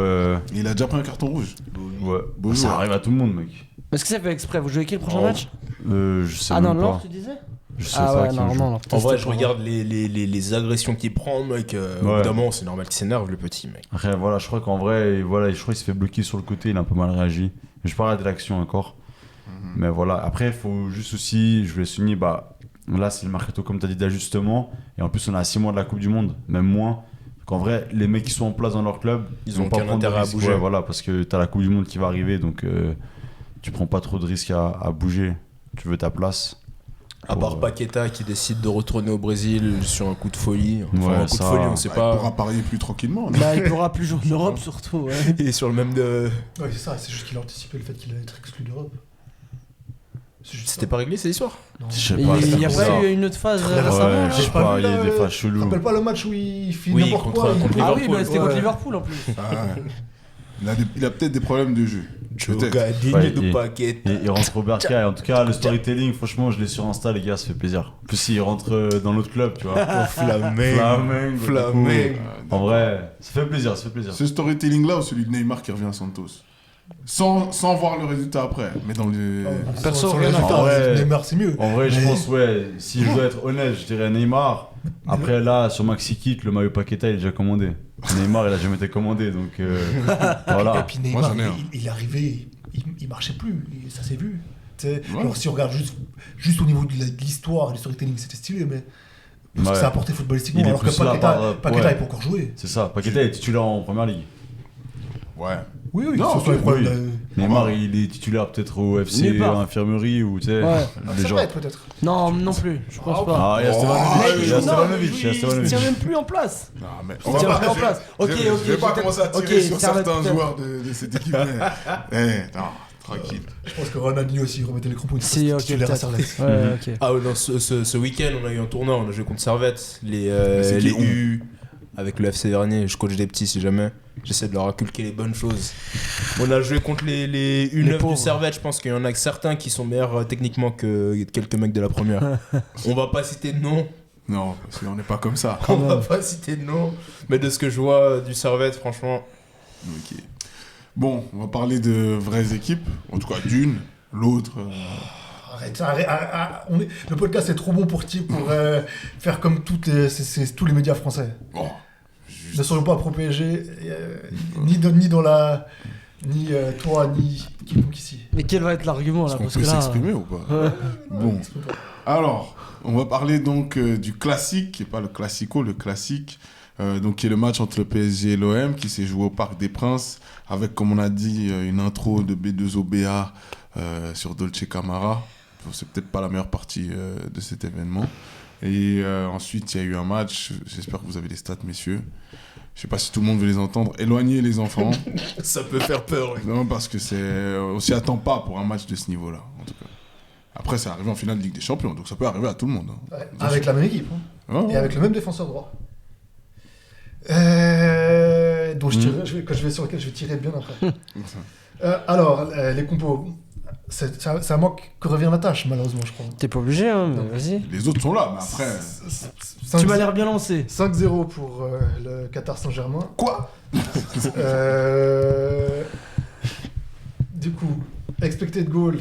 S1: Il a déjà pris un carton rouge.
S3: ouais.
S1: Beau
S3: Ça
S1: joueur.
S3: arrive à tout le monde, mec.
S2: Est-ce que ça fait exprès? Vous jouez qui le prochain
S3: Oh.
S2: match?
S3: Je sais
S2: Ah
S3: même
S2: non,
S3: pas.
S2: Lens, tu disais?
S3: Je sais
S2: Ah
S3: pas
S2: ouais,
S3: qui
S2: non,
S3: joue.
S2: non, non.
S5: En vrai,
S2: c'était
S5: je
S2: pour-
S5: regarde les agressions qu'il prend, mec.
S3: Ouais.
S5: Évidemment, c'est normal qu'il s'énerve, le petit, mec.
S3: Après, voilà, je crois qu'en vrai, voilà, je crois qu'il se fait bloquer sur le côté, il a un peu mal réagi. Je vais pas regarder l'action encore. Mais voilà, après, il faut juste aussi, je voulais souligner, bah, là, c'est le mercato, comme tu as dit, d'ajustement. Et en plus, on est à 6 mois de la Coupe du Monde, même moins. Donc en vrai, les mecs qui sont en place dans leur club,
S5: Ils
S3: vont
S5: ont
S3: pas
S5: aucun
S3: prendre de
S5: intérêt à
S3: risques.
S5: bouger.
S3: Ouais, voilà, parce que tu as la Coupe du Monde qui va arriver, donc tu prends pas trop de risques à bouger. Tu veux ta place.
S5: À part Paqueta qui décide de retourner au Brésil sur un coup de folie. Enfin,
S3: Ouais,
S5: un coup de
S3: ça-
S5: folie, on sait
S1: Il
S5: pas.
S1: pourra parier plus tranquillement. non
S2: Bah, il pourra plus jouer en Europe, surtout. Ouais.
S5: Il est sur le même de.
S4: Ouais, c'est ça, c'est juste qu'il a anticipé le fait qu'il allait être exclu d'Europe. C'est juste
S5: C'était pas réglé, c'est l'histoire.
S4: Non.
S3: Je sais
S2: Il
S3: pas,
S2: n'y
S3: c'est
S2: a
S3: pour
S2: pas
S3: ça.
S2: eu une autre phase
S4: Ouais,
S2: récemment
S3: Ouais,
S2: là
S3: je sais
S4: J'ai pas
S3: pas,
S4: vu,
S3: il y a
S4: là,
S3: des phases
S4: Tu te
S3: cheloues.
S4: rappelles pas le match où il fait
S5: Oui,
S4: n'importe
S5: contre-
S4: quoi
S5: contre
S4: il-
S2: Ah oui,
S5: Liverpool,
S2: bah, c'était contre
S4: ouais.
S2: Liverpool en plus.
S1: Ah ouais. Il a peut-être des problèmes de jeu. Peut-être.
S3: Ouais,
S5: de
S3: et-
S5: Paqueta.
S3: Et il rentre au Berca. Et en tout cas, le storytelling, franchement, je l'ai sur Insta, les gars, ça fait plaisir. En plus, il rentre dans l'autre club, tu vois. Flamengo.
S5: Flamengo.
S3: En vrai, ça fait plaisir, ça fait plaisir.
S1: Ce storytelling-là ou celui de Neymar qui revient à Santos sans voir le résultat après, mais dans le...
S2: Perso,
S4: sur le
S2: rien à
S4: résultat,
S3: faire. Ouais.
S4: Neymar, c'est mieux.
S3: En vrai, je
S4: Mais-
S3: pense, ouais, si je dois être honnête, je dirais Neymar. Après, là, sur Maxi Kit, le maillot Paqueta, il est déjà commandé. Neymar, il a jamais été commandé, donc
S4: Et
S3: voilà.
S4: puis
S1: Moi,
S4: Neymar,
S1: j'en ai un.
S4: il est arrivé, il marchait plus, et ça s'est vu. Tu sais,
S1: Ouais.
S4: genre, si on regarde juste au niveau de l'histoire, du storytelling, c'était stylé, mais parce
S3: Ouais.
S4: que ça a apporté footballistiquement,
S3: Il est
S4: alors que
S3: plus là
S4: Paqueta,
S3: par-
S4: Paqueta
S3: ouais.
S4: il peut encore jouer.
S3: C'est ça, Paqueta est titulaire en première ligue.
S1: Ouais.
S4: Oui, oui,
S1: Non,
S4: ce sont les
S1: oui,
S4: problèmes
S3: oui.
S4: de-
S3: Neymar, il est titulaire peut-être au FC,
S2: Nulle part.
S3: à l'infirmerie, ou tu sais,
S2: Ouais.
S3: des
S4: Ça
S3: gens.
S4: va être peut-être.
S2: Non, non plus, je pense pas.
S3: Ah, il y a
S1: Oh,
S3: Stevanovic, il y a
S1: non,
S3: Stevanovic, il y a
S2: Il se
S3: Stevanovic.
S2: tient même plus en place.
S1: Non, mais
S2: Il se tient plus en place. Ok, ok.
S1: je vais pas
S2: peut-être-
S1: commencer à tirer
S2: ok,
S1: sur
S2: ça va
S1: certains
S2: peut-être-
S1: joueurs de cette équipe. Non, tranquille.
S4: Je pense que Ronaldinho aussi, il remettait les crampons.
S2: Si, ok,
S4: titulaire à
S2: peut-être.
S4: Servette.
S2: Ouais, ok.
S5: Ah ouais, non, ce week-end, on a eu un tournoi, on a joué contre Servette,
S1: c'est
S5: les
S1: qui,
S5: U, avec le FC Vernier. Je coach des petits si jamais. J'essaie de leur inculquer les bonnes choses. On a joué contre les U9
S2: pauvres.
S5: du Servette. Je pense qu'il y en a que certains qui sont meilleurs techniquement que quelques mecs de la première. On va pas citer de nom.
S1: Non, parce qu'on n'est pas comme ça.
S5: On va pas citer de nom. Mais de ce que je vois du Servette, franchement.
S1: Ok. Bon, on va parler de vraies équipes. En tout cas, d'une, l'autre.
S4: Arrête, le podcast est trop bon pour faire comme tous les médias français.
S1: Bon,
S4: Ne serions pas pro PSG, ni dans la. Ni toi, ni quiconque ici.
S2: Mais quel va être l'argument
S1: est-ce
S2: là
S1: qu'on
S2: Parce
S1: peut
S2: que là.
S1: s'exprimer ou pas
S2: Ouais.
S1: Bon. Alors, on va parler donc du classique, qui n'est pas le classico, le classique, donc qui est le match entre le PSG et l'OM, qui s'est joué au Parc des Princes, avec, comme on a dit, une intro de B2OBA sur Dolce Camara. Bon, c'est peut-être pas la meilleure partie de cet événement. Et ensuite, il y a eu un match, j'espère que vous avez les stats, messieurs. Je sais pas si tout le monde veut les entendre. Éloignez les enfants.
S5: Ça peut faire peur.
S1: Non, parce que on s'y attend pas pour un match de ce niveau-là, en tout cas. Après, c'est arrivé en finale de Ligue des Champions, donc ça peut arriver à tout le monde. Hein.
S4: Ouais, avec la même équipe. Hein.
S1: Oh.
S4: Et avec le même défenseur droit. Dont sur lequel je vais tirer bien après. Alors, les compos. C'est à moi que revient la tâche, malheureusement, je crois.
S2: T'es pas obligé, hein, mais vas-y.
S1: Les autres sont là, mais après...
S2: Tu m'as l'air bien lancé.
S4: 5-0 pour le Qatar Saint-Germain.
S1: Quoi
S4: Du coup, expected goal,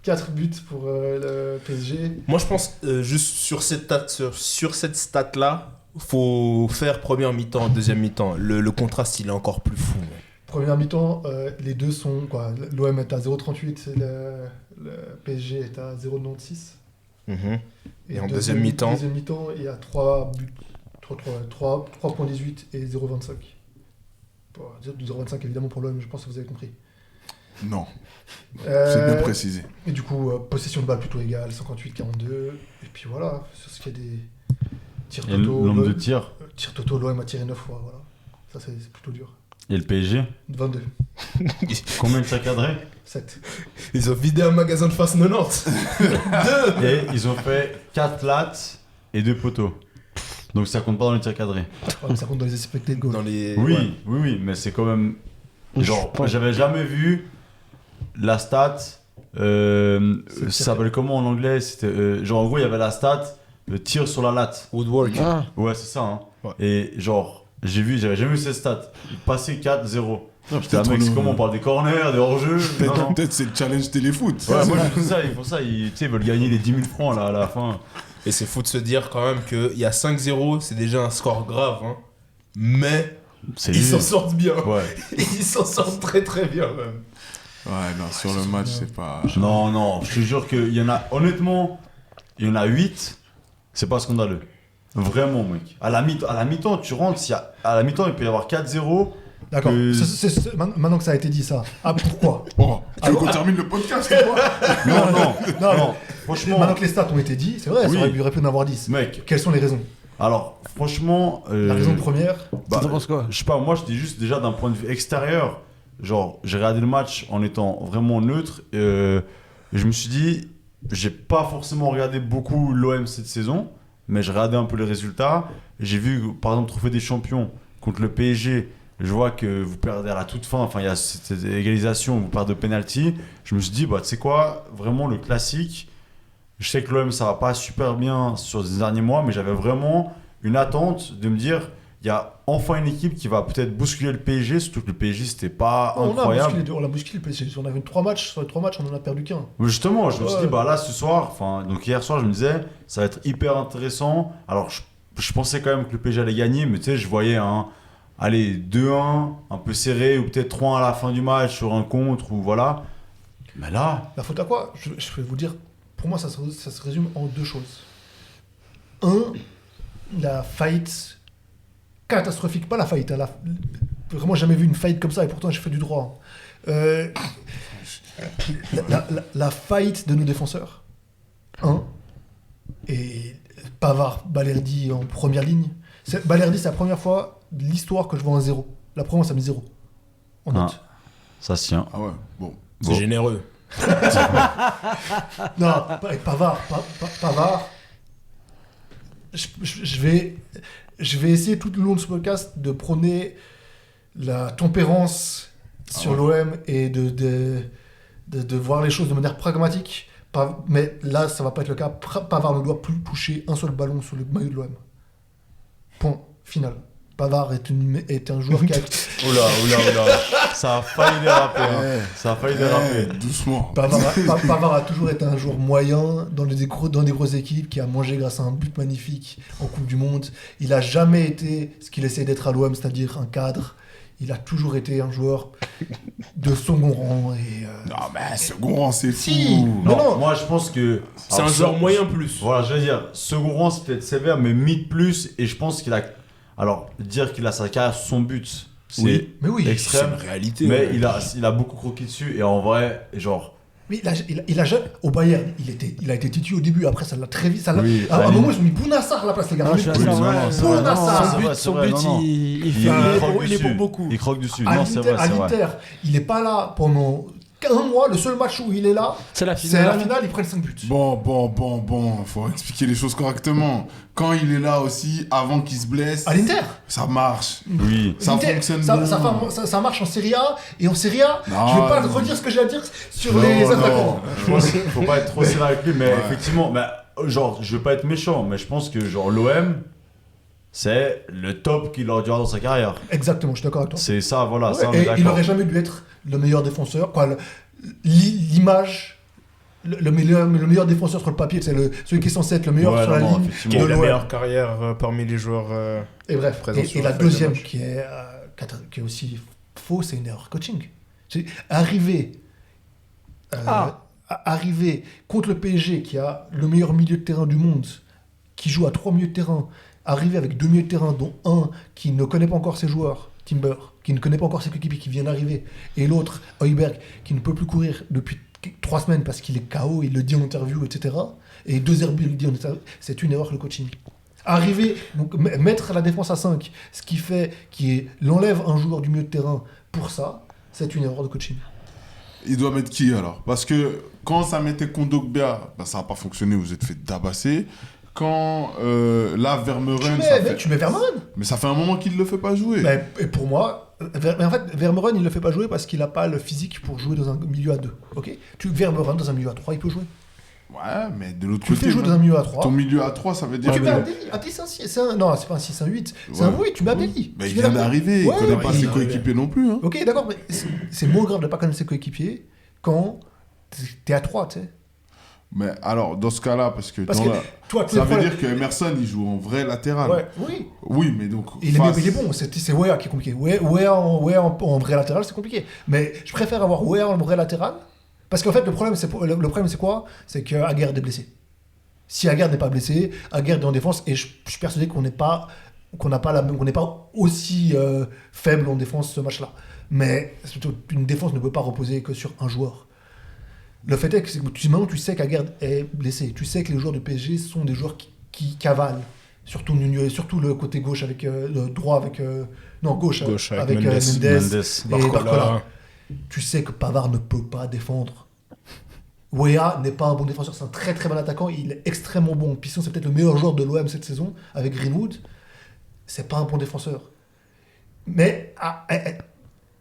S4: 4 buts pour le PSG.
S5: Moi, je pense juste sur cette stat-là, faut faire première mi-temps, deuxième mi-temps. Le contraste, il est encore plus fou. Mec.
S4: Première mi-temps, les deux sont quoi. L'OM est à 0,38 et le PSG est à 0,96. Et
S5: en deuxième mi-temps
S4: Deuxième mi-temps, il y a 3 buts, 3,18 et 0,25. Bon, 0,25 évidemment pour l'OM, je pense que vous avez compris.
S1: Non, c'est bien
S4: Euh,
S1: précisé.
S4: Et du coup, possession de balle plutôt égale, 58-42. Et puis voilà, sur ce qui est des tirs
S3: Et le
S4: totaux.
S3: nombre de tirs.
S4: Tir totaux, l'OM a tiré 9 fois, voilà. Ça, c'est plutôt dur.
S3: Et le PSG
S4: 22,
S3: Combien de tirs cadrés
S4: 7.
S5: Ils ont vidé un magasin de face 90.
S3: Et ils ont fait 4 lattes et 2 poteaux. Donc ça compte pas dans les tirs cadrés.
S4: Ouais, mais ça compte dans les expected goals.
S5: Dans les...
S3: Oui,
S5: ouais.
S3: oui, mais c'est quand même. Genre,
S2: Je pense-
S3: j'avais jamais vu la stat. Ça s'appelle comment en anglais? C'était genre en gros il y avait la stat tir sur la latte.
S5: Woodwork.
S2: Ah,
S3: Ouais, c'est ça. Hein.
S5: Ouais.
S3: Et genre j'avais jamais vu cette stat. Passer 4-0. Non, putain, mec, c'est comment on parle des corners, des hors-jeux. Non, non.
S1: Peut-être c'est le challenge téléfoot.
S3: Ouais, moi je fais ça, ils font ça, tu sais, ils veulent gagner les 10 000 francs là, à la fin.
S5: Et c'est fou de se dire quand même qu'il y a 5-0, c'est déjà un score grave. Hein. Mais
S3: C'est
S5: ils s'en
S3: léger.
S5: sortent bien.
S3: Ouais.
S5: Ils s'en sortent très très bien même.
S1: Ouais, non, sur le match, c'est pas.
S3: Non, non, je te jure qu'il y en a, honnêtement, il y en a 8, c'est pas scandaleux. Vraiment, mec. À la mi-temps, tu rentres, à la mi-temps, il peut y avoir 4-0.
S4: D'accord.
S3: Que-
S4: Maintenant que ça a été dit, ça. Ah, pourquoi
S1: Oh, tu veux qu'on termine le podcast ou quoi?
S3: Non, non,
S4: Non,
S3: non. Franchement,
S4: Maintenant que les stats ont été dit, c'est vrai,
S3: Oui.
S4: il aurait pu en avoir 10.
S3: mec,
S4: Quelles sont les raisons
S3: alors, franchement.
S4: La raison première,
S3: bah,
S2: T'en penses quoi?
S3: Je sais pas, moi, je dis juste déjà d'un point de vue extérieur. Genre, j'ai regardé le match en étant vraiment neutre. Et je me suis dit, j'ai pas forcément regardé beaucoup l'OM cette saison, mais j'ai regardé un peu les résultats. J'ai vu, par exemple, Trophée des Champions contre le PSG. Je vois que vous perdez à la toute fin. Enfin, il y a cette égalisation, vous perdez de penalty. Je me suis dit, bah, tu sais quoi, vraiment le classique. Je sais que l'OM, ça va pas super bien sur ces derniers mois, mais j'avais vraiment une attente de me dire, il y a enfin une équipe qui va peut-être bousculer le PSG, surtout que le PSG, c'était pas incroyable.
S4: on a bousculé le PSG. On avait 3 matchs, sur les 3 matchs, on en a perdu qu'un.
S3: Mais justement, je me suis
S4: Ouais.
S3: dit, bah là, ce soir, enfin, donc hier soir, je me disais, ça va être hyper intéressant. Alors, je pensais quand même que le PSG allait gagner, mais tu sais, je voyais allez, 2-1, un peu serré, ou peut-être 3-1 à la fin du match sur un contre, ou voilà. Mais là,
S4: La faute à quoi je vais vous dire, pour moi, ça se résume en 2 choses. 1, la faillite catastrophique, pas la faillite, vraiment jamais vu une faillite comme ça, et pourtant j'ai fait du droit. La faillite de nos défenseurs. 1. Et Pavard, Balerdi en première ligne. Balerdi, c'est la première fois de l'histoire que je vois un 0. La première, ça met 0. En note.
S3: ça se tient.
S1: Ah ouais, bon.
S5: C'est généreux.
S4: Non, avec Pavard. Pavard. Je vais essayer tout le long de ce podcast de prôner la tempérance sur l'OM et de voir les choses de manière pragmatique. Mais là, ça va pas être le cas. Pavard ne doit plus toucher un seul ballon sur le maillot de l'OM. Point final. Pavard est un joueur qui a...
S3: Oula. Ça a failli déraper.
S1: Ouais.
S3: Ça a failli déraper.
S1: Doucement.
S4: Pavard a toujours été un joueur moyen dans des grosses équipes qui a mangé grâce à un but magnifique en Coupe du Monde. Il a jamais été ce qu'il essaie d'être à l'OM, c'est-à-dire un cadre. Il a toujours été un joueur de second rang.
S1: Non, mais second rang, c'est fou.
S4: Si.
S3: Non,
S4: non.
S3: moi je pense que.
S5: C'est un
S3: alors,
S5: joueur moyen plus.
S3: Voilà, je veux dire, second rang c'est peut-être sévère, mais mid plus, et je pense qu'il a. Alors, dire qu'il a sa carrière sur son but, c'est
S5: Oui.
S4: Mais oui.
S3: extrême.
S5: réalité.
S3: Mais il a beaucoup croqué dessus, et en vrai, genre.
S4: Mais il a jamais... Au Bayern, il a été titu au début. Après, ça l'a très vite.
S3: Oui,
S4: à un
S3: allez.
S4: moment, ils ont mis Bounassar à la place, les gars.
S2: Non, je suis
S3: Oui,
S2: assez
S3: non,
S2: vrai.
S3: non, c'est
S2: Non,
S3: vrai.
S2: non,
S3: Non,
S2: son
S3: c'est
S2: but,
S3: vrai,
S2: son
S3: c'est vrai,
S2: but,
S3: non, non.
S2: il est pour beaucoup.
S3: Il croque dessus.
S4: À
S3: Non, c'est vrai,
S4: l'Inter,
S3: c'est vrai.
S4: il n'est pas là pendant un mois. Le seul match où il est là,
S2: C'est la
S4: c'est la
S2: finale.
S4: finale. Ils prennent 5 buts.
S1: Bon, faut expliquer les choses correctement. Quand il est là aussi, avant qu'il se blesse,
S4: À l'Inter.
S1: ça marche.
S3: Oui.
S1: Ça
S4: L'Inter,
S1: fonctionne
S4: ça,
S1: bien.
S4: ça marche en Serie A. Et en Serie A,
S1: Non,
S4: je vais pas
S1: non.
S4: redire ce que j'ai à dire sur
S1: Non,
S4: les
S1: non.
S4: attaquants.
S3: Je pense qu'il faut pas être trop sévère avec lui, mais
S1: Ouais.
S3: effectivement, genre, je veux pas être méchant, mais je pense que genre l'OM, c'est le top qu'il aurait dû avoir dans sa carrière.
S4: Exactement, je suis d'accord avec toi.
S3: C'est ça, voilà,
S4: Ouais,
S3: ça on est
S4: et il
S3: d'accord.
S4: aurait jamais dû être le meilleur défenseur. Quoi, l'image, le meilleur défenseur sur le papier, c'est celui qui est censé être le meilleur
S3: Ouais,
S4: sur
S3: non,
S4: la
S3: non,
S4: ligne.
S3: effectivement.
S5: Qui a eu
S4: de
S5: la
S4: l'OM.
S5: meilleure carrière parmi les joueurs.
S4: Et bref,
S5: présent sur
S4: et
S5: la
S4: la
S5: feuille de
S4: deuxième
S5: match.
S4: qui est aussi faux, c'est une erreur coaching. C'est arriver contre le PSG qui a le meilleur milieu de terrain du monde, qui joue à 3 milieux de terrain, arriver avec 2 milieux de terrain, dont un qui ne connaît pas encore ses joueurs, Timber, qui ne connaît pas encore ses coéquipiers qui vient d'arriver, et l'autre, Højbjerg, qui ne peut plus courir depuis 3 semaines parce qu'il est KO, il le dit en interview, etc. Et De Zerbi le dit en interview, c'est une erreur le coaching. Arriver, donc mettre la défense à 5, ce qui fait qu'il enlève un joueur du milieu de terrain pour ça, c'est une erreur de coaching.
S1: Il doit mettre qui alors? Parce que quand ça mettait Kondogbia, bah, ça n'a pas fonctionné, vous êtes fait tabasser. Quand là, Vermeuren,
S4: Tu mets Vermeuren.
S1: mais ça fait un moment qu'il ne le fait pas jouer.
S4: Et pour moi, mais en fait, Vermeuren, il ne le fait pas jouer parce qu'il n'a pas le physique pour jouer dans un milieu à 2. Okay, Vermeuren, dans un milieu à 3, il peut jouer.
S1: Ouais, mais de l'autre
S4: Tu
S1: côté,
S4: fais jouer dans un milieu à 3.
S1: ton milieu à 3, ça veut dire
S4: Tu
S1: que...
S4: mets Abdelli. Abdelli, non, c'est pas un 6, c'est un 8. C'est un 8, tu mets Abdelli.
S1: Mais
S4: Tu
S1: il vient d'arriver,
S4: Ouais,
S1: il connaît pas
S4: il
S1: ses
S4: est
S1: coéquipiers non plus. Hein.
S4: Ok, d'accord, mais c'est moins grave de ne pas connaître ses coéquipiers quand t'es à 3, tu sais.
S1: Mais alors, dans ce cas-là, parce que,
S4: Parce
S1: dans
S4: que
S1: la-
S4: toi, tous
S1: ça
S4: les
S1: veut
S4: problèmes-
S1: dire que Emerson, il joue en vrai latéral.
S4: Ouais, oui.
S1: Oui, mais donc...
S4: Il est bon, c'est Wea qui est compliqué. Wea en vrai latéral, c'est compliqué. Mais je préfère avoir Wea en vrai latéral, parce qu'en fait, le problème, c'est quoi? C'est que Aguerd est blessé. Si Aguerd n'est pas blessé, Aguerd est en défense, et je suis persuadé qu'on n'est pas aussi faible en défense ce match-là. Mais surtout, une défense ne peut pas reposer que sur un joueur. Le fait est que maintenant tu sais qu'Aguerd est blessé. Tu sais que les joueurs du PSG sont des joueurs qui cavalent. Surtout Nuno, et surtout le côté gauche avec le droit avec gauche avec
S5: Mendes.
S4: Mendes et
S5: Barcola.
S4: Barcola. Tu sais que Pavard ne peut pas défendre. Wea n'est pas un bon défenseur, c'est un très très bon attaquant, il est extrêmement bon. Pisson, c'est peut-être le meilleur joueur de l'OM cette saison avec Greenwood. C'est pas un bon défenseur. Mais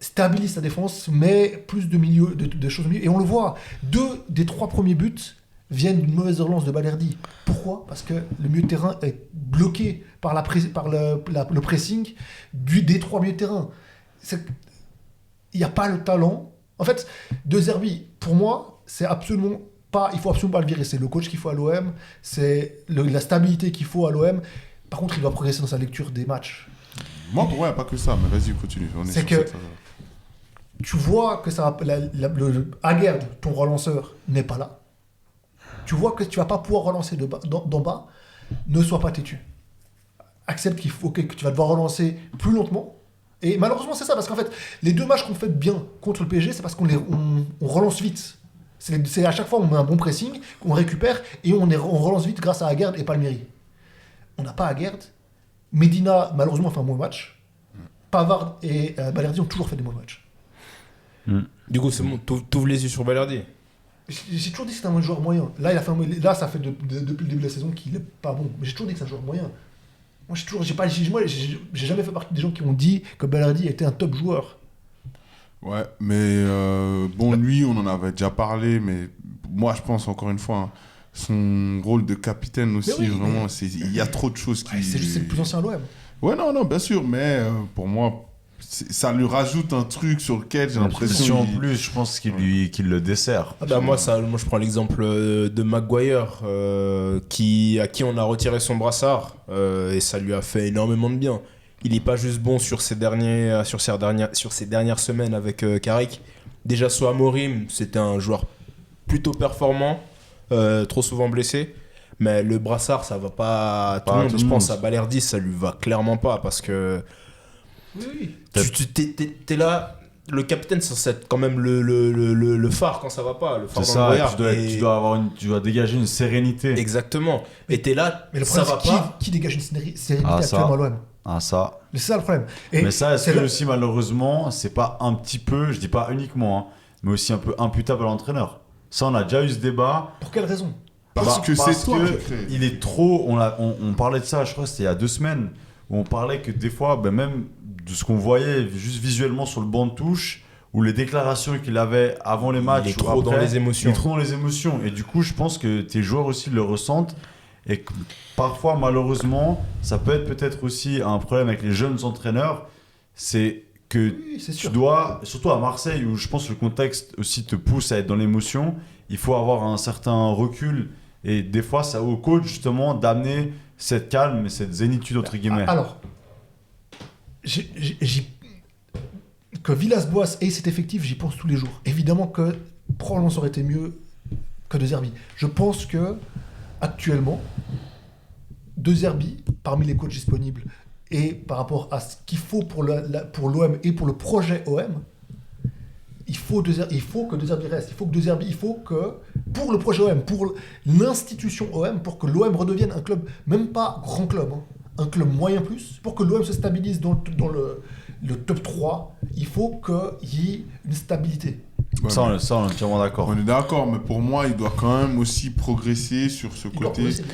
S4: stabilise sa défense, mais plus de choses au milieu. Et on le voit, 2 des 3 premiers buts viennent d'une mauvaise relance de Balerdi. Pourquoi? Parce que le milieu de terrain est bloqué par le pressing des 3 milieux de terrain. Il n'y a pas le talent. En fait, De Zerbi, pour moi, il faut absolument pas le virer. C'est le coach qu'il faut à l'OM, c'est la stabilité qu'il faut à l'OM. Par contre, il doit progresser dans sa lecture des matchs.
S1: Moi, pour moi, il n'y a pas que ça, mais vas-y, continue.
S4: C'est que tu vois que Aguerd, ton relanceur, n'est pas là. Tu vois que tu vas pas pouvoir relancer d'en bas. Ne sois pas têtu. Accepte que tu vas devoir relancer plus lentement. Et malheureusement, c'est ça, parce qu'en fait, les 2 matchs qu'on fait bien contre le PSG, c'est parce qu'on relance vite. C'est à chaque fois, on met un bon pressing, on récupère, et on relance vite grâce à Aguerd et Palmieri. On n'a pas Aguerd. Medina, malheureusement, fait un bon match. Pavard et Balerdi ont toujours fait des bons matchs.
S5: Du coup, c'est bon, t'ouvres les yeux sur Balerdi.
S4: J'ai toujours dit que c'était un joueur moyen. Là, ça fait depuis le début de la saison qu'il est pas bon. Mais j'ai toujours dit que c'est un joueur moyen. Moi, j'ai jamais fait partie des gens qui ont dit que Balerdi était un top joueur.
S1: Ouais, mais bon, lui, on en avait déjà parlé, mais moi, je pense, encore une fois, hein, son rôle de capitaine aussi,
S4: oui,
S1: vraiment, il y a trop de choses qui...
S4: C'est juste le plus ancien à l'OM.
S1: Ouais, non, bien sûr, mais pour moi, ça lui rajoute un truc sur lequel j'ai l'impression...
S3: En plus, je pense qu'il le dessert.
S5: Moi, je prends l'exemple de Maguire, à qui on a retiré son brassard, et ça lui a fait énormément de bien. Il n'est pas juste bon sur ces dernières semaines avec Carrick. Déjà, sous Amorim, c'était un joueur plutôt performant, trop souvent blessé. Mais le brassard, ça va pas à tout le monde. Je pense à Balerdi, ça lui va clairement pas, parce que
S4: Oui.
S5: t'es là, le capitaine, c'est censé être quand même le phare quand ça va pas, le phare
S3: C'est
S5: dans le
S3: ça,
S5: brouillard.
S3: tu dois dégager une sérénité.
S5: Exactement. Et t'es là,
S4: Mais le
S5: ça
S4: problème,
S5: va
S4: c'est
S5: pas.
S4: qui dégage une sérénité
S3: Ah, ça.
S4: actuellement à l'OM.
S3: Ah, ça.
S4: C'est ça le problème. Et
S3: Mais ça, est-ce
S4: c'est
S3: que
S4: là-
S3: aussi, malheureusement, c'est pas un petit peu, je dis pas uniquement, hein, mais aussi un peu imputable à l'entraîneur? Ça, on a déjà eu ce débat.
S4: Pour quelle raison?
S1: Parce que c'est toi
S3: que
S1: qui crée.
S3: il est trop. On parlait de ça, je crois que c'était il y a 2 semaines, où on parlait que des fois, même de ce qu'on voyait juste visuellement sur le banc de touche, ou les déclarations qu'il avait avant les matchs,
S5: Il est
S3: ou
S5: trop
S3: après,
S5: dans les émotions.
S3: Il est trop dans les émotions. Et du coup, je pense que tes joueurs aussi le ressentent. Et que parfois, malheureusement, ça peut être peut-être aussi un problème avec les jeunes entraîneurs. C'est que
S4: Oui, c'est
S3: tu
S4: sûr.
S3: dois, surtout à Marseille, où je pense que le contexte aussi te pousse à être dans l'émotion, il faut avoir un certain recul. Et des fois, c'est au coach justement d'amener cette calme et cette zénitude, entre guillemets.
S4: Alors, que Villas-Boas ait cet effectif, j'y pense tous les jours. Évidemment que probablement ça aurait été mieux que De Zerbi. Je pense que actuellement, De Zerbi, parmi les coachs disponibles, et par rapport à ce qu'il faut pour l'OM et pour le projet OM, il faut que De Zerbi reste. Il faut que, pour le projet OM, pour l'institution OM, pour que l'OM redevienne un club, même pas grand club, hein, un club moyen plus, pour que l'OM se stabilise dans le top 3, il faut qu'il y ait une stabilité.
S1: Ouais,
S3: Ça, on est entièrement d'accord.
S1: on est d'accord, mais pour moi, il doit quand même aussi progresser sur ce
S4: Il doit
S1: côté
S4: progresser.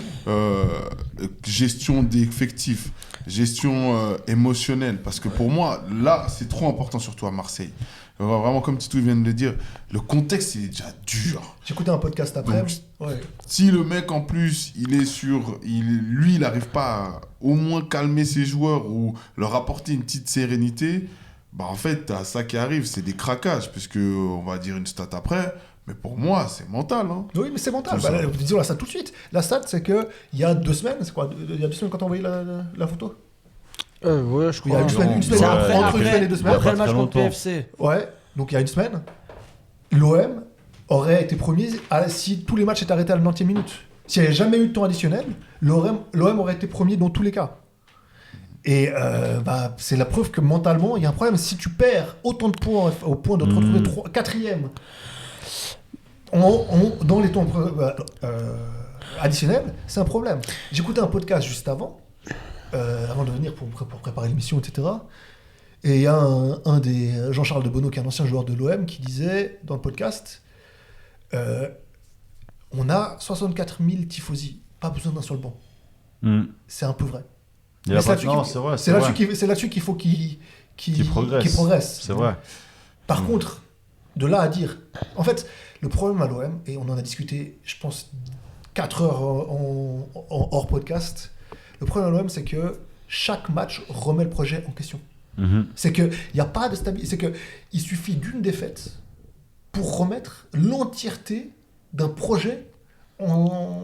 S1: gestion d'effectifs, gestion émotionnelle. Parce que pour moi, là, c'est trop important, surtout à Marseille. Vraiment, comme Titou vient de le dire, le contexte, il est déjà dur.
S4: J'écoutais un podcast après.
S1: Donc,
S4: Ouais.
S1: Si le mec, en plus, il n'arrive pas à au moins calmer ses joueurs ou leur apporter une petite sérénité, bah en fait, t'as ça qui arrive, c'est des craquages, puisque on va dire une stat après, mais pour moi, c'est mental. Hein.
S4: Oui, mais c'est mental.
S1: C'est ça.
S4: Disons la stat tout de suite. La stat, c'est qu'il y a 2 semaines, c'est quoi? Il y a 2 semaines quand t'as envoyé la photo?
S2: Ouais, je
S4: Il y a
S2: crois.
S4: une semaine,
S3: non,
S4: une semaine,
S3: c'est
S4: entre une semaine et 2
S3: il y
S4: semaines.
S3: a
S2: Après
S3: pas
S2: le match
S3: très
S2: contre
S3: longtemps.
S2: PFC.
S4: Ouais, donc il y a une semaine, l'OM aurait été premier si tous les matchs étaient arrêtés à la 90e minute. S'il n'y avait jamais eu de temps additionnel, l'OM aurait été premier dans tous les cas. Et c'est la preuve que mentalement, il y a un problème. Si tu perds autant de points au point de te retrouver 4e dans les temps additionnels, c'est un problème. J'écoutais un podcast juste avant de venir pour préparer l'émission, etc. Et il y a un des Jean-Charles de Bonneau, qui est un ancien joueur de l'OM, qui disait dans le podcast on a 64 000 tifosi, pas besoin d'un sur le banc. C'est un peu vrai.
S3: Il y a
S4: Mais
S3: pas-
S4: c'est
S3: non,
S4: là-dessus
S3: c'est vrai.
S4: c'est là-dessus qu'il faut qu'il
S3: progresse. C'est vrai.
S4: Par contre, de là à dire... En fait, le problème à l'OM, et on en a discuté, je pense, 4 heures en hors podcast, le problème à l'OM, c'est que chaque match remet le projet en question. C'est qu'il n'y a pas de stabilité. C'est qu'il suffit d'une défaite pour remettre l'entièreté d'un projet en...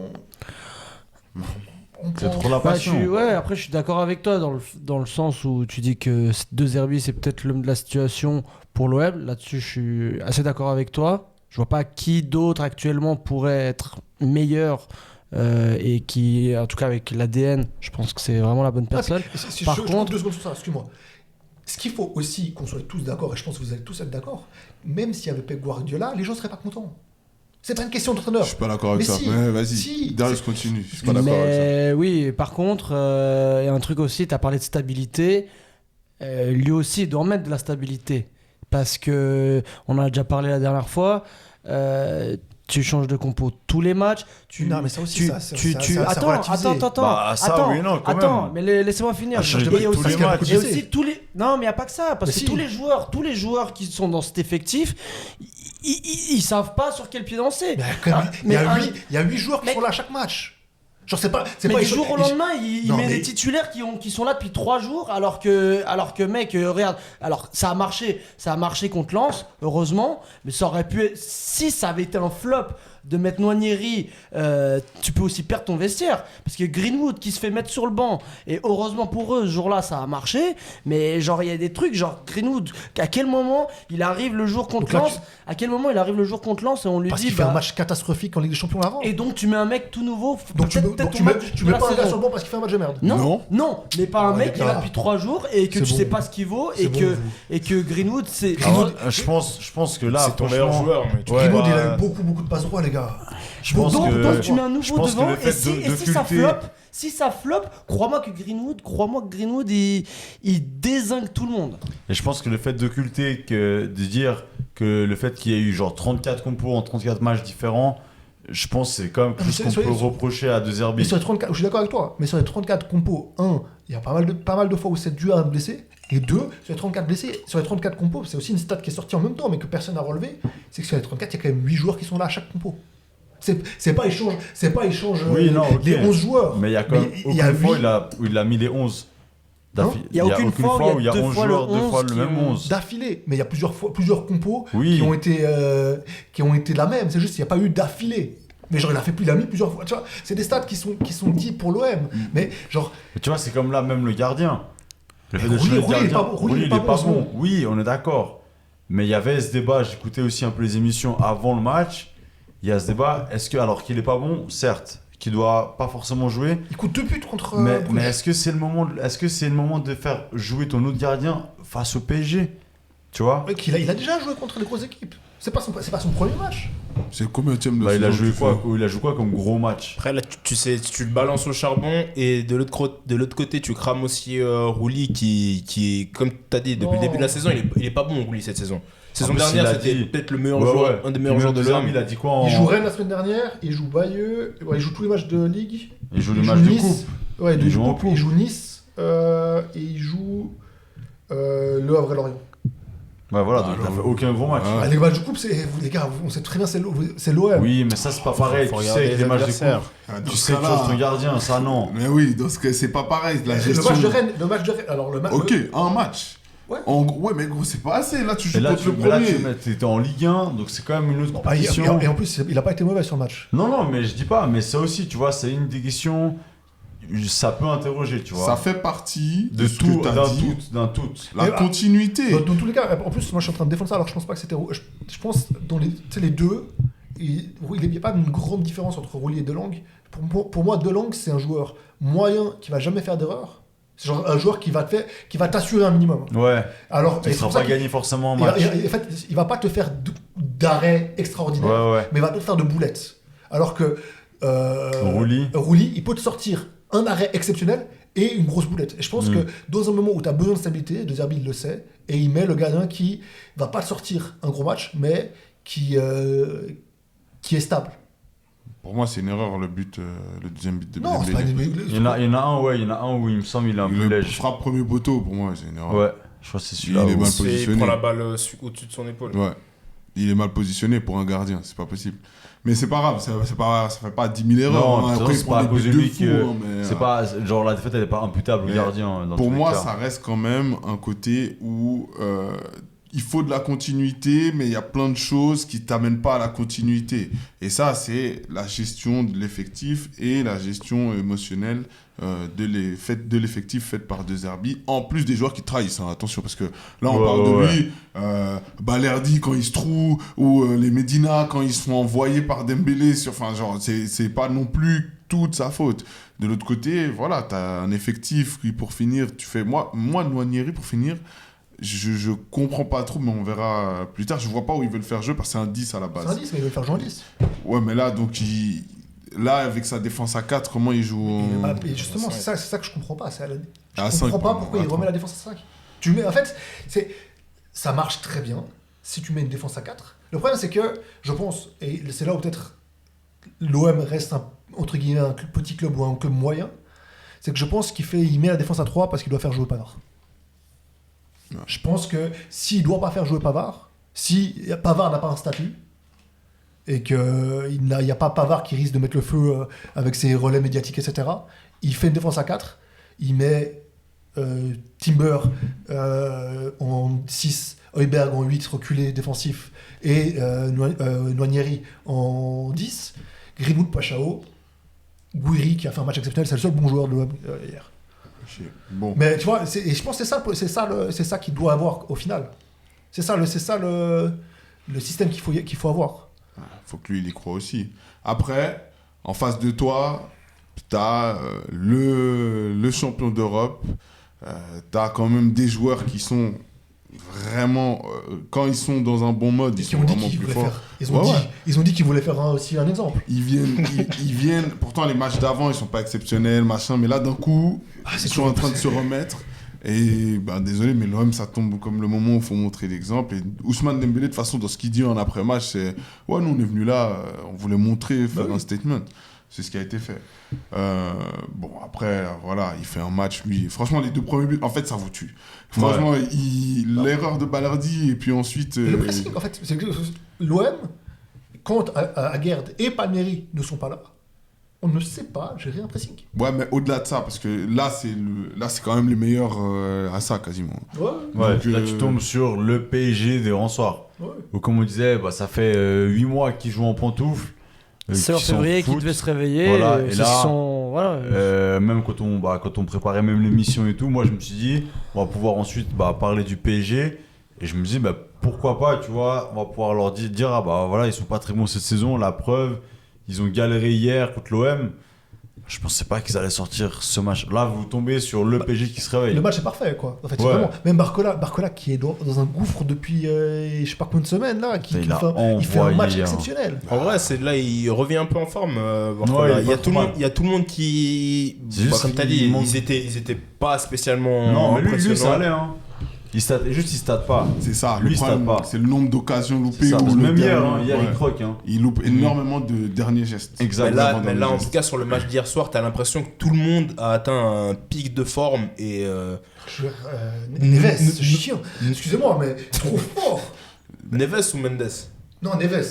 S3: C'est trop la
S2: Bah,
S3: passion.
S2: après, je suis d'accord avec toi dans le sens où tu dis que 2 Herbie, c'est peut-être l'homme de la situation pour l'OM. Là-dessus, je suis assez d'accord avec toi. Je vois pas qui d'autre actuellement pourrait être meilleur et qui, en tout cas avec l'ADN, je pense que c'est vraiment la bonne personne. Par
S4: Je
S2: contre-
S4: compte 2 secondes sur ça, excuse-moi. Ce qu'il faut aussi qu'on soit tous d'accord, et je pense que vous allez tous être d'accord, même s'il y avait Pep Guardiola, les gens seraient pas contents. C'est pas une question d'entraîneur.
S1: Je suis pas d'accord avec
S4: Mais
S1: ça.
S4: si,
S1: Mais vas-y,
S4: si,
S1: Darius continue. Je suis pas d'accord avec ça.
S2: Mais oui, par contre, il y a un truc aussi, tu as parlé de stabilité. Lui aussi, il doit en mettre de la stabilité. Parce que, on en a déjà parlé la dernière fois, tu changes de compo tous les matchs.
S4: Non, mais ça aussi,
S2: Attends,
S3: Bah, ça,
S2: attends,
S3: oui, non, quand
S2: attends,
S3: même.
S2: mais laissez-moi finir.
S3: Ah, changer
S2: Et
S3: tous
S2: aussi-
S3: les matchs.
S2: et aussi tous les... Non, mais il n'y a pas que ça. Parce
S4: Mais
S2: que
S4: si.
S2: tous les joueurs qui sont dans cet effectif, ils savent pas sur quel pied danser.
S4: Mais quand même,
S2: mais
S4: il y a 8 joueurs qui
S2: mais-
S4: sont là à chaque match. Genre,
S2: Mais
S4: pas
S2: du jour au lendemain, il
S4: Non,
S2: met
S4: mais-
S2: des titulaires qui sont là depuis 3 jours, alors que mec, regarde, alors ça a marché contre Lens, heureusement, mais ça aurait pu être, si ça avait été un flop de mettre Nwaneri, tu peux aussi perdre ton vestiaire, parce que Greenwood qui se fait mettre sur le banc, et heureusement pour eux, ce jour-là, ça a marché, mais genre, il y a des trucs, genre Greenwood, à quel moment il arrive le jour contre
S4: Donc là,
S2: Lens, à quel moment il arrive le jour contre Lens, et on lui
S4: Parce
S2: dit,
S4: qu'il fait un
S2: bah,
S4: match catastrophique en Ligue des Champions avant.
S2: et donc tu mets un mec tout nouveau,
S4: Donc tu
S2: peut-être ton
S4: mets
S2: match
S4: tu
S2: de
S4: mets
S2: la
S4: pas un gars
S2: saison.
S4: sur le banc parce qu'il fait un match de merde.
S2: Non, mais pas un
S4: Ouais,
S2: mec qui est là
S4: gars.
S2: depuis 3 jours et que
S4: C'est
S2: tu
S4: bon.
S2: sais pas ce qu'il vaut
S4: C'est
S2: et
S4: bon,
S2: que,
S4: vous.
S2: et que Greenwood c'est.
S3: Je pense que là,
S5: C'est ton meilleur
S3: franchement,
S5: joueur. Mais tu
S3: ouais,
S4: Greenwood, il
S3: bah,
S4: a eu beaucoup de passes droits, les gars.
S3: je pense
S2: donc,
S3: que
S2: donc tu mets un
S3: je
S2: nouveau
S3: pense que
S2: devant
S3: le fait
S2: et si,
S3: de
S2: ça
S3: culter-
S2: flop, si ça flop, crois-moi que Greenwood il dézingue tout le monde.
S3: Et je pense que le fait d'occulter, de dire que le fait qu'il y ait eu genre 34 compos en 34 matchs différents, je pense que c'est quand même
S4: Ah,
S3: plus
S4: mais
S3: qu'on
S4: soyez-
S3: peut reprocher à De
S4: Mais
S3: Zerbi.
S4: sur les 34, je suis d'accord avec toi, mais sur les 34 compos, il y a pas mal de fois où c'est dû à un blessé. Et 2, sur les 34 blessés, sur les 34 compos, c'est aussi une stat qui est sortie en même temps, mais que personne n'a relevé, c'est que sur les 34, il y a quand même 8 joueurs qui sont là à chaque compo. C'est pas échange
S3: Oui, non, ok.
S4: les 11 joueurs.
S3: Mais il y a quand même
S4: il y a
S3: aucune fois
S4: huit-
S3: où il a mis les 11. d'affilée.
S2: Il y a aucune fois où il y a
S3: 11
S2: deux fois le
S3: joueurs, 2 fois
S2: 11
S3: le
S2: qui
S3: même
S2: ont-
S3: 11.
S4: d'affilée, mais il y a plusieurs compos
S3: Oui.
S4: qui ont été la même. C'est juste qu'il n'y a pas eu d'affilée. Mais genre il a mis plusieurs fois. Tu vois, c'est des stats qui sont dits pour l'OM. Mais genre
S3: Mais tu vois, c'est comme là, même le gardien. Le fait
S4: Mais
S3: de
S4: Roulier,
S3: changer de
S4: il est
S3: gardien,
S4: pas bon.
S3: Roulier, il est pas
S4: en ce
S3: bon.
S4: moment.
S3: Oui, on est d'accord. Mais il y avait ce débat, j'écoutais aussi un peu les émissions avant le match. Il y a ce débat, est-ce que, alors qu'il est pas bon, certes, qu'il doit pas forcément jouer,
S4: il coûte 2 buts contre.
S3: mais
S4: Bruges.
S3: est-ce que c'est le moment de faire jouer ton autre gardien face au PSG? Tu vois?
S4: Ouais, il a déjà joué contre des grosses équipes. C'est pas son premier match.
S1: C'est combien de
S3: Bah, il a joué
S1: tu fais
S3: quoi? Il a joué quoi comme gros match?
S5: Après, là, tu sais, tu le balances au charbon et de l'autre côté, tu crames aussi Rouli qui, comme tu as dit, depuis
S4: Non.
S5: le début de la saison, il est pas bon, Rouli, cette saison. Saison
S3: En plus,
S5: dernière,
S3: il a
S5: c'était
S3: dit-
S5: peut-être le meilleur
S3: Ouais,
S5: joueur,
S3: ouais.
S5: un des meilleurs joueurs de l'OM.
S3: Il a dit quoi en...
S4: Il joue Rennes la semaine dernière, il joue Bayeux, ouais, il joue tous les matchs de Ligue.
S3: Il joue le match de
S4: Nice.
S3: coupe.
S4: Ouais,
S3: Il
S4: il
S3: joue en
S4: joue coupe, il joue Nice et il joue Le Havre et Lorient.
S3: Ouais, voilà,
S1: Ah,
S3: donc t'as
S1: non.
S3: fait aucun gros match.
S1: Ouais.
S4: Ah, les matchs de coupe, les gars, on sait très bien, c'est l'OM.
S3: Oui, mais ça, c'est pas pareil.
S5: Faut
S3: Tu
S5: regarder
S3: sais que les
S5: les
S3: matchs de
S5: adversaires.
S3: coupe,
S1: Ah, dans
S3: tu
S1: ce
S3: sais que tu
S1: cas-là-
S3: changes ton gardien, ça non.
S1: Mais oui, dans ce cas, c'est pas pareil. La gestion.
S4: Le match de Rennes, alors le match.
S1: Ok, un match.
S4: Ouais.
S1: Ouais, mais gros, c'est pas assez. Là, tu joues
S3: Et là,
S1: contre le
S3: mais là,
S1: premier.
S3: t'étais en Ligue 1, donc c'est quand même une autre
S4: Ah, et
S3: compétition.
S4: en plus, il a pas été mauvais sur le match.
S3: Non, non, mais je dis pas, mais ça aussi, tu vois, c'est une des questions. Ça peut interroger, tu vois.
S1: Ça fait partie
S3: de
S1: ce
S3: tout,
S1: que t'as dit.
S3: d'un tout.
S1: La
S4: Et,
S1: continuité.
S4: Dans tous les cas, en plus, moi je suis en train de défendre ça alors que je pense pas que c'était. Je pense dans les, tu sais, les deux, il n'y a pas une grande différence entre Rolly et Delangue. Pour moi, Delangue, c'est un joueur moyen qui va jamais faire d'erreur. C'est genre un joueur qui va t'assurer un minimum.
S3: Ouais.
S4: Alors,
S3: Tu ne
S4: et c'est
S3: seras
S4: pour ça
S3: pas
S4: qu'il-
S3: gagné forcément en
S4: il va-
S3: match.
S4: en fait, il va pas te faire d'arrêt extraordinaire,
S3: Ouais, ouais.
S4: mais il va te faire de boulettes. Alors que
S3: Rouli.
S4: il peut te sortir un arrêt exceptionnel et une grosse boulette. Et je pense que dans un moment où tu as besoin de stabilité, De Zerbi il le sait, et il met le gardien qui va pas te sortir un gros match, mais qui est stable.
S1: Pour moi, c'est une erreur le but, le deuxième but de
S4: Non, c'est pas
S1: Dembélé.
S3: Il y en a un où il me semble il est un peu
S1: Le
S3: léger.
S1: frappe premier poteau, pour moi, c'est une erreur.
S3: Ouais, je crois que c'est celui-là.
S1: Il est
S3: où-
S1: mal
S5: Il
S1: positionné.
S5: prend la balle au-dessus de son épaule.
S1: Ouais. Il est mal positionné pour un gardien, c'est pas possible. Mais c'est pas grave, ça fait pas 10 000 erreurs.
S3: Non,
S1: hein.
S3: de toute
S1: Après,
S3: façon,
S1: il prend des buts de fou. hein, mais,
S3: c'est pas genre la défaite elle est pas imputable au
S1: Mais
S3: gardien dans
S1: pour
S3: tous les
S1: moi,
S3: cas.
S1: ça reste quand même un côté où il faut de la continuité, mais il y a plein de choses qui t'amènent pas à la continuité. Et ça, c'est la gestion de l'effectif et la gestion émotionnelle de l'effectif faite par De Zerbi, en plus des joueurs qui trahissent. Hein, attention, parce que là, on
S3: Ouais,
S1: parle de
S3: ouais.
S1: lui, Balerdi quand il se trouve, ou les Medina quand ils sont envoyés par Dembélé. Enfin, genre, c'est pas non plus toute sa faute. De l'autre côté, voilà, tu as un effectif qui, pour finir, tu fais... Moi, Nwaneri, pour finir, je comprends pas trop, mais on verra plus tard. Je vois pas où ils veulent faire jeu parce que c'est un 10 à la base.
S4: C'est un 10, mais il veut faire jouer un 10.
S1: Ouais, mais là, donc, là, avec sa défense à 4, comment il joue
S4: Et justement, c'est ça que je comprends pas. Je
S1: À cinq,
S4: comprends pas
S1: pardon,
S4: pourquoi il
S1: attends.
S4: remet la défense à 5. En fait, ça marche très bien si tu mets une défense à 4. Le problème, c'est que je pense, et c'est là où peut-être l'OM reste entre guillemets un petit club ou un club moyen, c'est que je pense il met la défense à 3 parce qu'il doit faire jouer Pavard.
S1: Ouais.
S4: Je pense que s'il doit pas faire jouer Pavard, si Pavard n'a pas un statut, et qu'il n'y a pas Pavard qui risque de mettre le feu avec ses relais médiatiques, etc., il fait une défense à 4, il met Timber en 6, Højbjerg en 8, reculé défensif, et Nwaneri en 10, Greenwood, Pachao, Gouiri qui a fait un match exceptionnel, c'est le seul bon joueur de l'OM hier.
S1: Bon.
S4: Mais tu vois, et je pense que c'est ça qu'il doit avoir au final. C'est ça le système qu'il faut avoir.
S1: Faut que lui, il y croit aussi. Après, en face de toi, t'as le champion d'Europe. T'as quand même des joueurs qui sont vraiment... quand ils sont dans un bon mode, ils
S4: Qui
S1: sont
S4: ont dit
S1: vraiment
S4: qu'ils
S1: plus
S4: voulaient
S1: forts.
S4: faire. Ils ont dit qu'ils voulaient faire aussi un exemple.
S1: Ils viennent... Pourtant, les matchs d'avant, ils sont pas exceptionnels, machin. Mais là, d'un coup,
S4: c'est
S1: ils sont en train de se remettre. Et désolé, mais l'OM, ça tombe comme le moment où il faut montrer l'exemple. Et Ousmane Dembélé, de toute façon, dans ce qu'il dit en après-match, c'est « Ouais, nous, on est venus là, on voulait montrer, faire un statement. » C'est ce qui a été fait. Bon, après, voilà, il fait un match, lui. Franchement, les 2 premiers buts, en fait, ça vous tue. Franchement, l'erreur de Balerdi, et puis ensuite...
S4: Et le pressing, en fait, c'est que l'OM, quand Aguerd et Palmieri ne sont pas là, on ne sait pas gérer un pressing.
S1: Ouais, mais au-delà de ça, parce que là, c'est quand même les meilleurs à ça, quasiment.
S4: Ouais.
S3: Ouais,
S1: Donc,
S3: là tu tombes sur le PSG des Rançoirs.
S4: Ouais.
S3: Ou comme on disait, ça fait 8 mois qu'ils jouent en pantoufles.
S2: C'est en
S3: qu'ils s'en
S2: février qu'ils
S3: foutent.
S2: devaient se réveiller.
S3: Voilà, et
S2: c'est
S3: là,
S2: qu'ils sont, voilà.
S3: Même quand on préparait même l'émission et tout, moi je me suis dit, on va pouvoir ensuite parler du PSG. Et je me dis, pourquoi pas, tu vois, on va pouvoir leur dire, voilà, ils sont pas très bons cette saison, la preuve, ils ont galéré hier contre l'OM. Je pensais pas qu'ils allaient sortir ce match. Là, vous tombez sur le PSG qui se réveille.
S4: Le match est parfait, quoi. En fait,
S3: Ouais.
S4: vraiment, même Barcola qui est dans un gouffre depuis je sais pas combien de semaines, là, il fait un match
S3: envoyé,
S4: exceptionnel.
S5: En vrai, là, il revient un peu en forme. Barcola.
S3: Ouais,
S5: il y a tout le monde qui.
S3: C'est juste
S5: Comme t'as
S3: qu'il
S5: dit,
S3: manque-
S5: ils étaient pas spécialement.
S3: Non, mais lui ça
S5: impressionnants.
S3: allait. Hein. Il state pas.
S1: C'est ça,
S3: Lui,
S1: le
S3: il
S1: problème,
S3: state pas.
S1: c'est le nombre d'occasions
S3: C'est
S1: loupées.
S3: ça,
S1: ou
S3: parce que
S1: le
S3: même hier,
S1: dernier-
S3: hier,
S1: ouais.
S3: il croque. Hein.
S1: Il loupe énormément de derniers gestes.
S3: Exactement.
S5: Mais là, en tout cas, sur le match d'hier soir, t'as l'impression que tout le monde a atteint un pic de forme et.
S4: Neves, ce chien. Excusez-moi, mais trop fort.
S5: Neves ou Mendes?
S4: Non, Neves.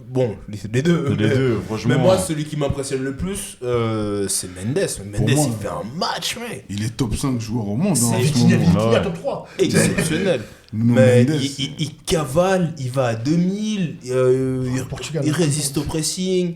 S5: Bon, les deux.
S3: Les deux, franchement.
S5: Mais moi, celui qui m'impressionne le plus, c'est Mendes. Mendes,
S1: moi,
S5: il fait un match, mec.
S1: Il est top 5 joueur au monde.
S5: C'est
S1: en ce
S4: Vitinha,
S1: moment.
S4: Vitinha,
S3: Ouais.
S4: top 3.
S5: Exceptionnel.
S1: Nuno
S5: Mais
S1: Mendes.
S5: il cavale, il va à 2000,
S4: Le Portugal,
S5: il résiste au pressing,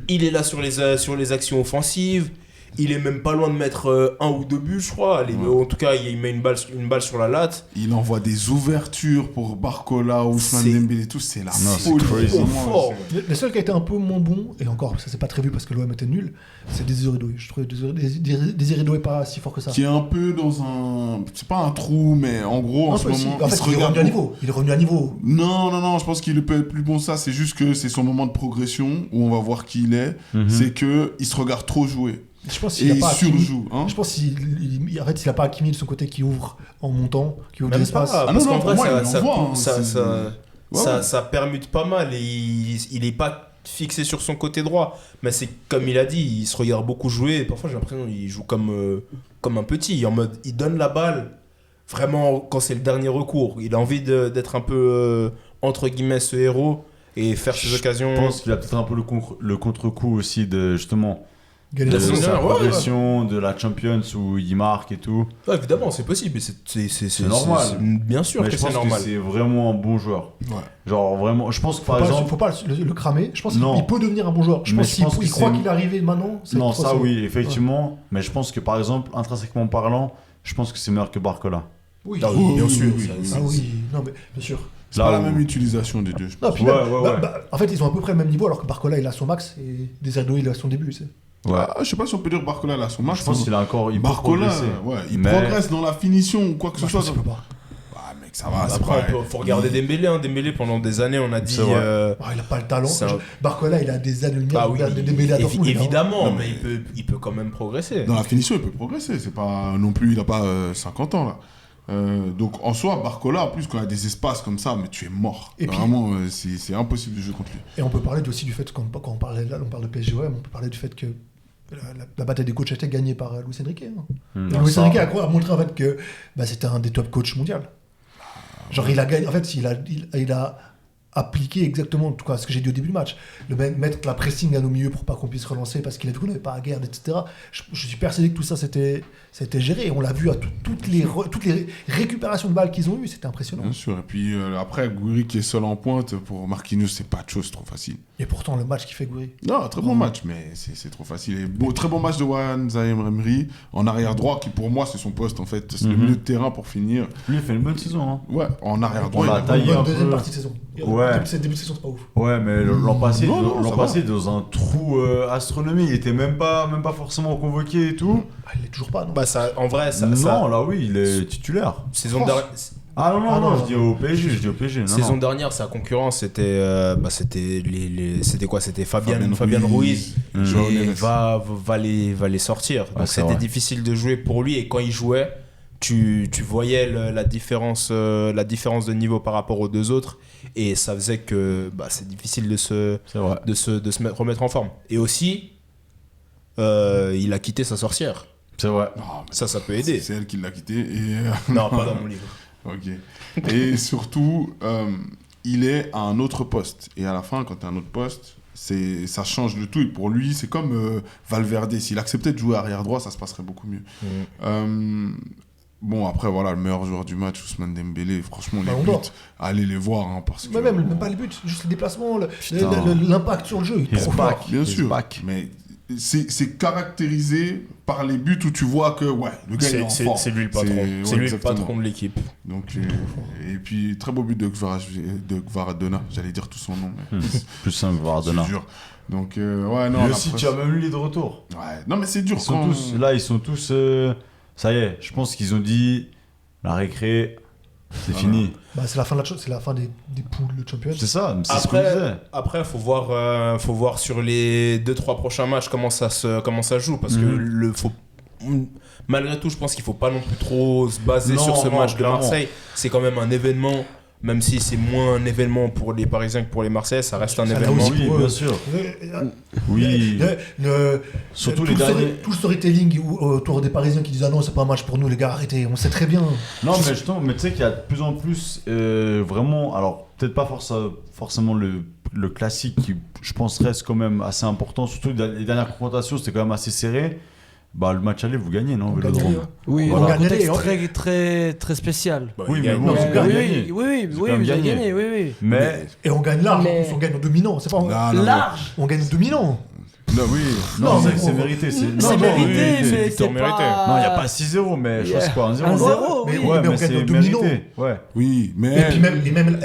S5: il est là sur les actions offensives, il est même pas loin de mettre 1 ou 2 buts, je crois. En tout cas, il met une balle sur la latte.
S1: Il envoie des ouvertures pour Barcola, Ousmane
S5: C'est-
S1: Dembélé et tout. C'est la
S3: Non, c'est
S1: folie.
S3: crazy.
S1: Vraiment,
S5: Fort.
S1: c'est-
S4: Le seul qui a été un peu moins bon, et encore, ça c'est pas très vu parce que l'OM était nul, c'est Désiré Doué. Je trouvais Désiré Doué pas si fort que ça.
S1: Qui est un peu dans un. C'est pas un trou, mais en gros, en
S4: Un
S1: ce
S4: peu, si.
S1: moment.
S4: En fait,
S1: se
S4: il est
S1: regarde
S4: revenu à
S1: beaucoup.
S4: niveau. Il est revenu à niveau.
S1: Non, je pense qu'il peut être plus bon ça. C'est juste que c'est son moment de progression où on va voir qui il est.
S3: Mhm.
S1: C'est qu'il se regarde trop jouer.
S4: Je pense
S1: Et
S4: qu'il a
S1: il
S4: pas Hakimi.
S1: surjoue. Hein.
S4: Je pense en fait, s'il a pas Hakimi de son côté qui ouvre en montant, qui ouvre de
S5: Même pas,
S4: l'espace.
S1: Ah
S5: parce
S1: non,
S5: qu'en
S1: pour
S5: vrai,
S1: moi, il
S5: ça,
S1: l'envoie, hein,
S5: ça,
S1: c'est-
S5: ça,
S1: Ouais,
S5: ça,
S1: ouais.
S5: ça permute pas mal et il est pas fixé sur son côté droit. Mais c'est comme il a dit, il se regarde beaucoup jouer et parfois j'ai l'impression qu'il joue comme un petit, en mode il donne la balle vraiment quand c'est le dernier recours. Il a envie d'être un peu entre guillemets ce héros et faire ses occasions.
S3: Je pense qu'il a peut-être un peu le contre-coup aussi de justement
S4: Gagner
S3: de
S4: la
S5: saison
S3: sa
S5: dernière, ouais,
S3: progression, de la Champions où il marque et tout.
S5: Ouais, évidemment, c'est possible, mais c'est
S3: normal.
S5: bien sûr
S3: Mais
S5: que
S3: je
S5: c'est
S3: pense
S5: normal.
S3: que c'est vraiment un bon joueur.
S1: Ouais.
S3: Genre vraiment, je pense que par exemple.
S4: Faut pas le cramer. Je pense
S3: Non.
S4: qu'il peut devenir un bon joueur. Je
S3: Mais
S4: pense
S3: je
S4: qu'il
S3: pense que
S4: il croit
S3: c'est-
S4: qu'il est arrivé maintenant. c'est
S3: Non,
S4: trop
S3: ça
S4: ça.
S3: oui, effectivement. Mais je pense que par exemple, intrinsèquement parlant, je pense que c'est meilleur que Barcola.
S4: Oui,
S5: Ah oui, bien
S1: Oui,
S5: sûr.
S1: oui,
S5: ça-
S4: Ah oui, non mais bien sûr.
S1: C'est
S3: Là
S1: pas la
S3: où-
S1: même utilisation des deux. Je
S4: Non,
S1: pense.
S4: puis
S3: Ouais,
S4: même,
S3: ouais, ouais.
S4: en fait, ils ont à peu près le même niveau alors que Barcola il a son max et Désiré Doué il a son début. C'est.
S3: Ouais.
S1: Ah, je sais pas si on peut dire Barcola là, son match.
S3: Je pense qu'il a encore. Il peut
S1: Barcola,
S3: progresser.
S1: ouais, il
S3: Mais-
S1: progresse dans la finition ou quoi que ce
S4: Moi, je
S1: soit.
S4: pense qu'il peut pas.
S1: Ah, mec, ça va, c'est
S5: Après,
S1: pareil.
S5: faut regarder Dembélé. Hein. Dembélé, pendant des années, on a dit.
S3: C'est vrai.
S4: Ah, il a pas le talent.
S5: C'est un-
S4: Barcola il a des années-lumière.
S5: Bah oui,
S4: de Dembélé à Dortmund.
S5: évidemment,
S1: Non,
S5: mais il peut quand même progresser.
S1: Dans la finition, il peut progresser. C'est pas non plus, il a pas 50 ans là. Donc en soi, Barcola, en plus, quand il y a des espaces comme ça, mais tu es mort.
S4: Et puis-
S1: Vraiment, c'est impossible de jouer contre lui.
S4: Et on peut parler aussi du fait, quand on parle de PSGOM, on peut parler du fait que la bataille des coachs a été gagnée par Luis Enrique. Hein.
S3: Non,
S4: Luis
S3: ça-
S4: Enrique a montré en fait que c'était un des top coachs mondiaux. Genre il a gagné, en fait il a appliqué exactement en tout cas ce que j'ai dit au début du match. Mettre la pressing à nos milieux pour pas qu'on puisse relancer parce qu'il a vu qu'on n'avait pas à guerre, etc. Je suis persuadé que tout ça c'était géré. Et on l'a vu à toutes les récupérations de balles qu'ils ont eues, c'était impressionnant.
S1: Bien sûr. Et puis après, Gouiri qui est seul en pointe, pour Marquinhos, c'est pas de chose trop facile.
S4: Et pourtant le match qui fait Gouiri.
S1: Non, très bon match, mais c'est trop facile. Et très bon match de Warren Zaïm Remri en arrière droit, qui pour moi c'est son poste en fait. C'est le
S3: Mhm.
S1: milieu de terrain pour finir.
S3: Lui, il fait une bonne saison. Hein.
S1: Ouais, en arrière
S3: On
S1: droit.
S3: l'a
S1: il a-
S3: taillé
S4: Bonne
S3: un
S4: deuxième
S3: peu.
S4: partie de saison.
S3: Ouais.
S4: Début de saison c'est pas ouf.
S3: Ouais, mais l'an passé,
S1: Non, ça va.
S3: dans un trou astronomique, il était même pas forcément convoqué et tout.
S4: Ah, il est toujours pas, non.
S5: Bah, ça, en vrai, ça.
S3: non,
S5: ça-
S3: là oui, il est titulaire.
S5: saison
S4: France.
S5: dernière.
S3: Ah non,
S4: Ah, non,
S3: je dis au PSG, non,
S5: Saison
S3: non.
S5: dernière, sa concurrence c'était c'était quoi? C'était Fabian Ruiz.
S1: Joao
S5: Et
S1: Neves.
S5: va les sortir. Donc
S3: c'est
S5: c'était
S3: vrai.
S5: difficile de jouer pour lui et quand il jouait, tu voyais la différence de niveau par rapport aux deux autres et ça faisait que c'est difficile de se
S3: C'est vrai.
S5: remettre en forme. Et aussi, il a quitté sa sorcière.
S3: C'est vrai.
S1: Non, mais
S5: Ça peut aider.
S1: c'est elle qui l'a quitté. Et,
S5: Non, pas dans mon livre.
S1: ok. Et surtout, il est à un autre poste. Et à la fin, quand tu as un autre poste, ça change le tout. Et pour lui, c'est comme Valverde. S'il acceptait de jouer arrière droit, ça se passerait beaucoup mieux. Bon, après, voilà, le meilleur joueur du match, Ousmane Dembélé. Franchement, les
S4: Ballon
S1: buts,
S4: d'or.
S1: allez les voir. Hein, parce que,
S4: Mais même pas le but, juste les déplacements,
S3: Putain.
S4: l'impact sur le jeu. Il est
S3: He's
S4: trop
S3: back.
S4: fort.
S1: Bien
S3: He's
S1: sûr.
S3: back.
S1: Mais c'est caractérisé par les buts où tu vois que, ouais, le gars il est en forme.
S5: C'est lui le patron.
S1: C'est-
S5: C'est
S1: ouais,
S5: lui le
S1: exactement.
S5: patron de l'équipe.
S1: Donc, et puis, très beau but de Gvaradona. J'allais dire tout son nom. Mais
S3: Plus simple,
S1: c'est
S3: Varadona.
S1: dur. Donc, ouais, non.
S3: Lui
S1: la
S3: aussi,
S1: presse-
S3: tu as même eu les de retour.
S1: Ouais. Non, mais c'est dur
S3: Ils sont
S1: quand...
S3: tous, là, ils sont tous. Ça y est, je pense qu'ils ont dit la récré, c'est
S1: Voilà.
S3: fini.
S4: Bah, c'est la fin c'est la fin des poules de Champions.
S3: C'est ça, c'est ce qu'on disait.
S5: Après, faut voir sur les 2-3 prochains matchs comment ça joue parce que
S3: Mhm.
S5: malgré tout, je pense qu'il faut pas non plus trop se baser
S3: Non,
S5: sur ce
S3: non,
S5: match de
S3: clairement.
S5: Marseille. C'est quand même un événement, même si c'est moins un événement pour les Parisiens que pour les Marseillais, ça reste un
S4: Ça l'a
S5: événement.
S4: aussi
S3: Oui,
S4: pour eux.
S3: bien sûr. Oui. Surtout
S4: tout
S3: les derniers.
S4: Tout le storytelling autour des Parisiens qui disent ah non c'est pas un match pour nous les gars, arrêtez, on sait très bien.
S3: Non, mais justement, mais tu sais qu'il y a de plus en plus vraiment, alors peut-être pas forcément le classique qui, je pense, reste quand même assez important. Surtout les dernières confrontations, c'était quand même assez serré. Bah, le match aller, vous gagnez, non,
S4: On
S3: Vélodrome
S4: gagne, hein.
S2: Oui,
S3: Voilà.
S2: d'un
S4: On gagne
S2: côté,
S4: les-
S2: c'est très, très, très spécial.
S5: Bah,
S3: Oui,
S5: il
S3: mais
S5: gagne.
S3: bon,
S4: Non,
S3: vous
S4: on
S3: avez
S4: gagne.
S3: gagné.
S2: oui,
S3: Vous avez
S2: vous avez
S3: gagné.
S2: gagné, oui.
S3: Mais,
S4: Et on gagne large,
S3: Mais-
S4: on gagne en dominant, c'est pas
S1: Non, non, non.
S2: Large.
S4: on gagne en dominant.
S1: Non, oui.
S3: non,
S4: Non,
S3: c'est
S4: mais-
S3: mérité.
S2: C'est
S3: non,
S2: mérité,
S3: oui,
S2: mais
S5: victoire
S2: c'est
S5: méritée.
S2: pas...
S3: Non, il n'y a pas 6-0, mais je pense quoi, 1-0.
S2: 1-0,
S3: non
S4: mais
S2: oui.
S3: Ouais,
S4: mais on
S3: mais
S4: gagne
S3: c'est
S4: en dominant.
S3: mérité. Ouais.
S1: Oui, mais.
S4: Et puis même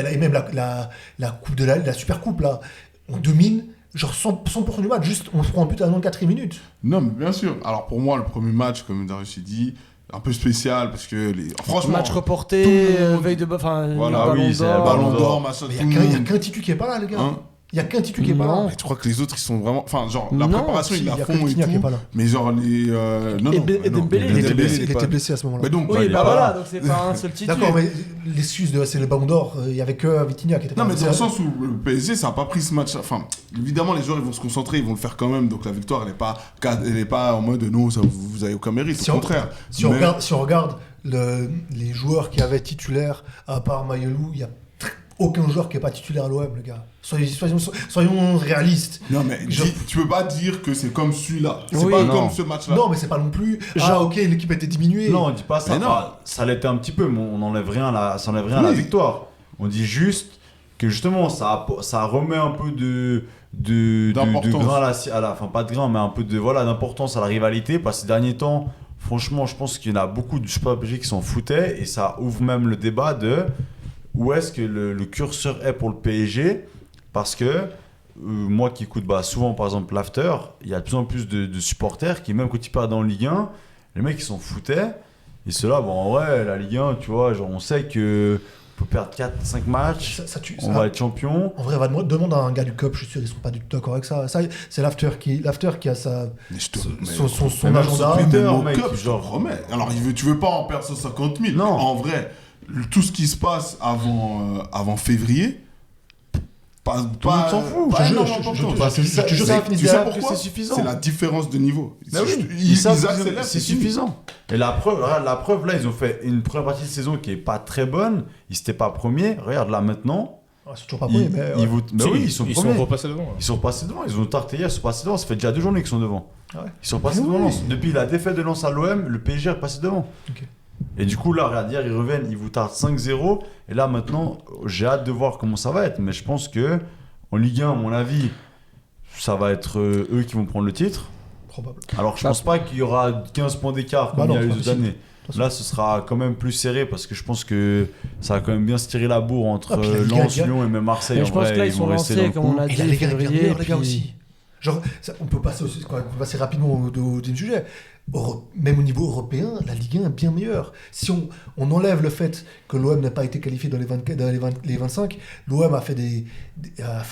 S4: la coupe de la super coupe là, on domine genre 100% du match, juste on se prend un but à la 4 minutes.
S1: Non, mais bien sûr. Alors pour moi, le premier match, comme Darius a dit, un peu spécial parce que franchement.
S2: Match reporté,
S1: tout le monde-
S2: veille de... Enfin,
S1: Voilà,
S2: ballon
S3: oui, c'est
S2: d'or.
S1: Ballon d'or, machin,
S4: Mais
S1: tout
S4: il
S1: le
S4: y a
S1: monde.
S4: qu'un titu qui est pas là les gars.
S1: Hein
S4: Il y a qu'un titu qui est pas
S2: Non.
S4: là.
S1: Mais tu crois que les autres ils sont vraiment. Enfin, genre, la
S2: Non,
S1: préparation
S4: Si,
S1: ils
S4: il y
S1: la
S4: a que
S1: font et
S4: Vitinha qui est
S1: tout.
S4: pas là.
S1: Mais genre les. Non,
S2: Et
S1: non.
S2: Dembélé,
S1: mais non.
S2: Dembélé,
S1: Dembélé,
S4: Il était
S1: pas-
S4: blessé à ce moment-là.
S1: Mais donc,
S2: Oui,
S3: il est
S2: bah
S3: pas
S2: voilà,
S3: là.
S2: donc c'est pas un seul titre.
S4: D'accord, mais l'excuse de c'est le ballon d'or, il y avait que Vitinha qui était pas
S1: Non,
S4: là.
S1: mais dans le sens où le PSG, ça n'a pas pris ce match. Enfin, évidemment, les joueurs, ils vont se concentrer, ils vont le faire quand même. Donc la victoire, elle n'est pas en mode non, ça, vous avez aucun mérite.
S4: Si
S1: Au
S4: on-
S1: contraire.
S4: Si on
S1: Mais-
S4: regarde les joueurs qui avaient titulaire, à part Mayelou, il n'y a aucun joueur qui n'est pas titulaire à l'OM, les gars. Soyons réalistes.
S1: Non, mais
S4: Je-
S1: tu peux pas dire que c'est comme celui-là. C'est
S2: Oui,
S1: pas
S3: non.
S1: comme ce match-là.
S4: Non, mais c'est pas non plus. Ah,
S2: Genre-
S4: ok, l'équipe a été diminuée.
S3: Non, on dit pas ça.
S1: Mais non.
S3: Enfin, ça l'était un petit peu, mais on n'enlève rien, ça enlève rien à la
S1: Oui.
S3: victoire. On dit juste que justement, ça remet un peu de
S1: D'importance.
S3: grain enfin pas de grain, mais un peu d'importance à la rivalité. Parce que ces derniers temps, franchement, je pense qu'il y en a beaucoup de supporters PSG qui s'en foutaient et ça ouvre même le débat de où est-ce que le curseur est pour le PSG. Parce que moi qui écoute souvent par exemple l'after, il y a de plus en plus de supporters qui, même quand ils partent dans Ligue 1, les mecs ils s'en foutaient. Et ceux-là, bon, en vrai, la Ligue 1, tu vois, genre, on sait que on peut perdre 4-5 matchs, on va être champion.
S4: En vrai, demande à un gars du COP, je suis sûr, ils sont pas du tout d'accord avec ça. Ça, c'est l'after qui a sa.
S1: Mais je te-
S4: Son
S3: même
S4: agenda.
S3: sur Twitter,
S1: Même au
S3: mec,
S1: Cup, je te
S3: genre-
S1: remets. Alors, tu veux pas en perdre 150 000.
S3: Non.
S1: En vrai, tout ce qui se passe avant février,
S3: Tout le monde s'en fout.
S1: pas
S4: Je te jure,
S1: énormément
S4: je te
S1: d'importance.
S4: jure, je te jure,
S1: Tu sais-
S4: ça finit
S1: tu sais
S4: derrière
S1: pourquoi
S3: que c'est suffisant.
S1: C'est la différence de niveau.
S3: Bah oui,
S1: Ils
S3: savent que
S1: accélèrent,
S3: c'est
S1: fini.
S3: suffisant. Et la preuve, regarde, là, ils ont fait une première partie de saison qui est pas très bonne. Ils n'étaient pas premiers. Regarde là maintenant.
S4: Ah, c'est toujours pas premier, mais.
S3: Ils oui, ils sont
S5: Ils
S3: premiers.
S5: sont repassés devant.
S3: Ils sont passés devant. Ils ont tarté hier, ils sont passés devant. Ça fait déjà 2 journées qu'ils sont devant.
S4: Ah ouais.
S3: Ils sont passés
S4: Ah
S3: devant
S4: oui.
S3: Lens. Depuis la défaite de Lens à l'OM, le PSG est passé devant.
S4: Ok.
S3: Et du coup, là, regarde, hier, ils reviennent, ils vous tardent 5-0. Et là, maintenant, j'ai hâte de voir comment ça va être. Mais je pense que en Ligue 1, à mon avis, ça va être eux qui vont prendre le titre.
S4: Probable.
S3: Alors, je
S2: Bah,
S3: pense pas qu'il y aura 15 points d'écart comme
S4: Bah non,
S3: il y a eu
S4: c'est
S3: les
S4: pas
S3: autres années.
S4: façon.
S3: Là, ce sera quand même plus serré parce que je pense que ça va quand même bien se tirer la bourre entre
S4: Ah, puis la Ligue 1,
S3: Lens,
S4: les gars.
S3: Lyon et même Marseille.
S2: Mais
S3: En
S2: je pense
S3: vrai,
S2: que là, ils
S3: ils
S2: sont
S3: vont rester dans
S2: lancés,
S3: le
S2: comme
S3: coup.
S2: on l'a
S4: Et
S2: dit,
S4: la Ligue 1 est bien
S2: février.
S4: meilleure, les gars,
S2: puis-
S4: aussi. Genre, on peut passer rapidement au deuxième sujet. Même au niveau européen, la Ligue 1 est bien meilleure. Si on enlève le fait que l'OM n'a pas été qualifié dans les 25, l'OM a fait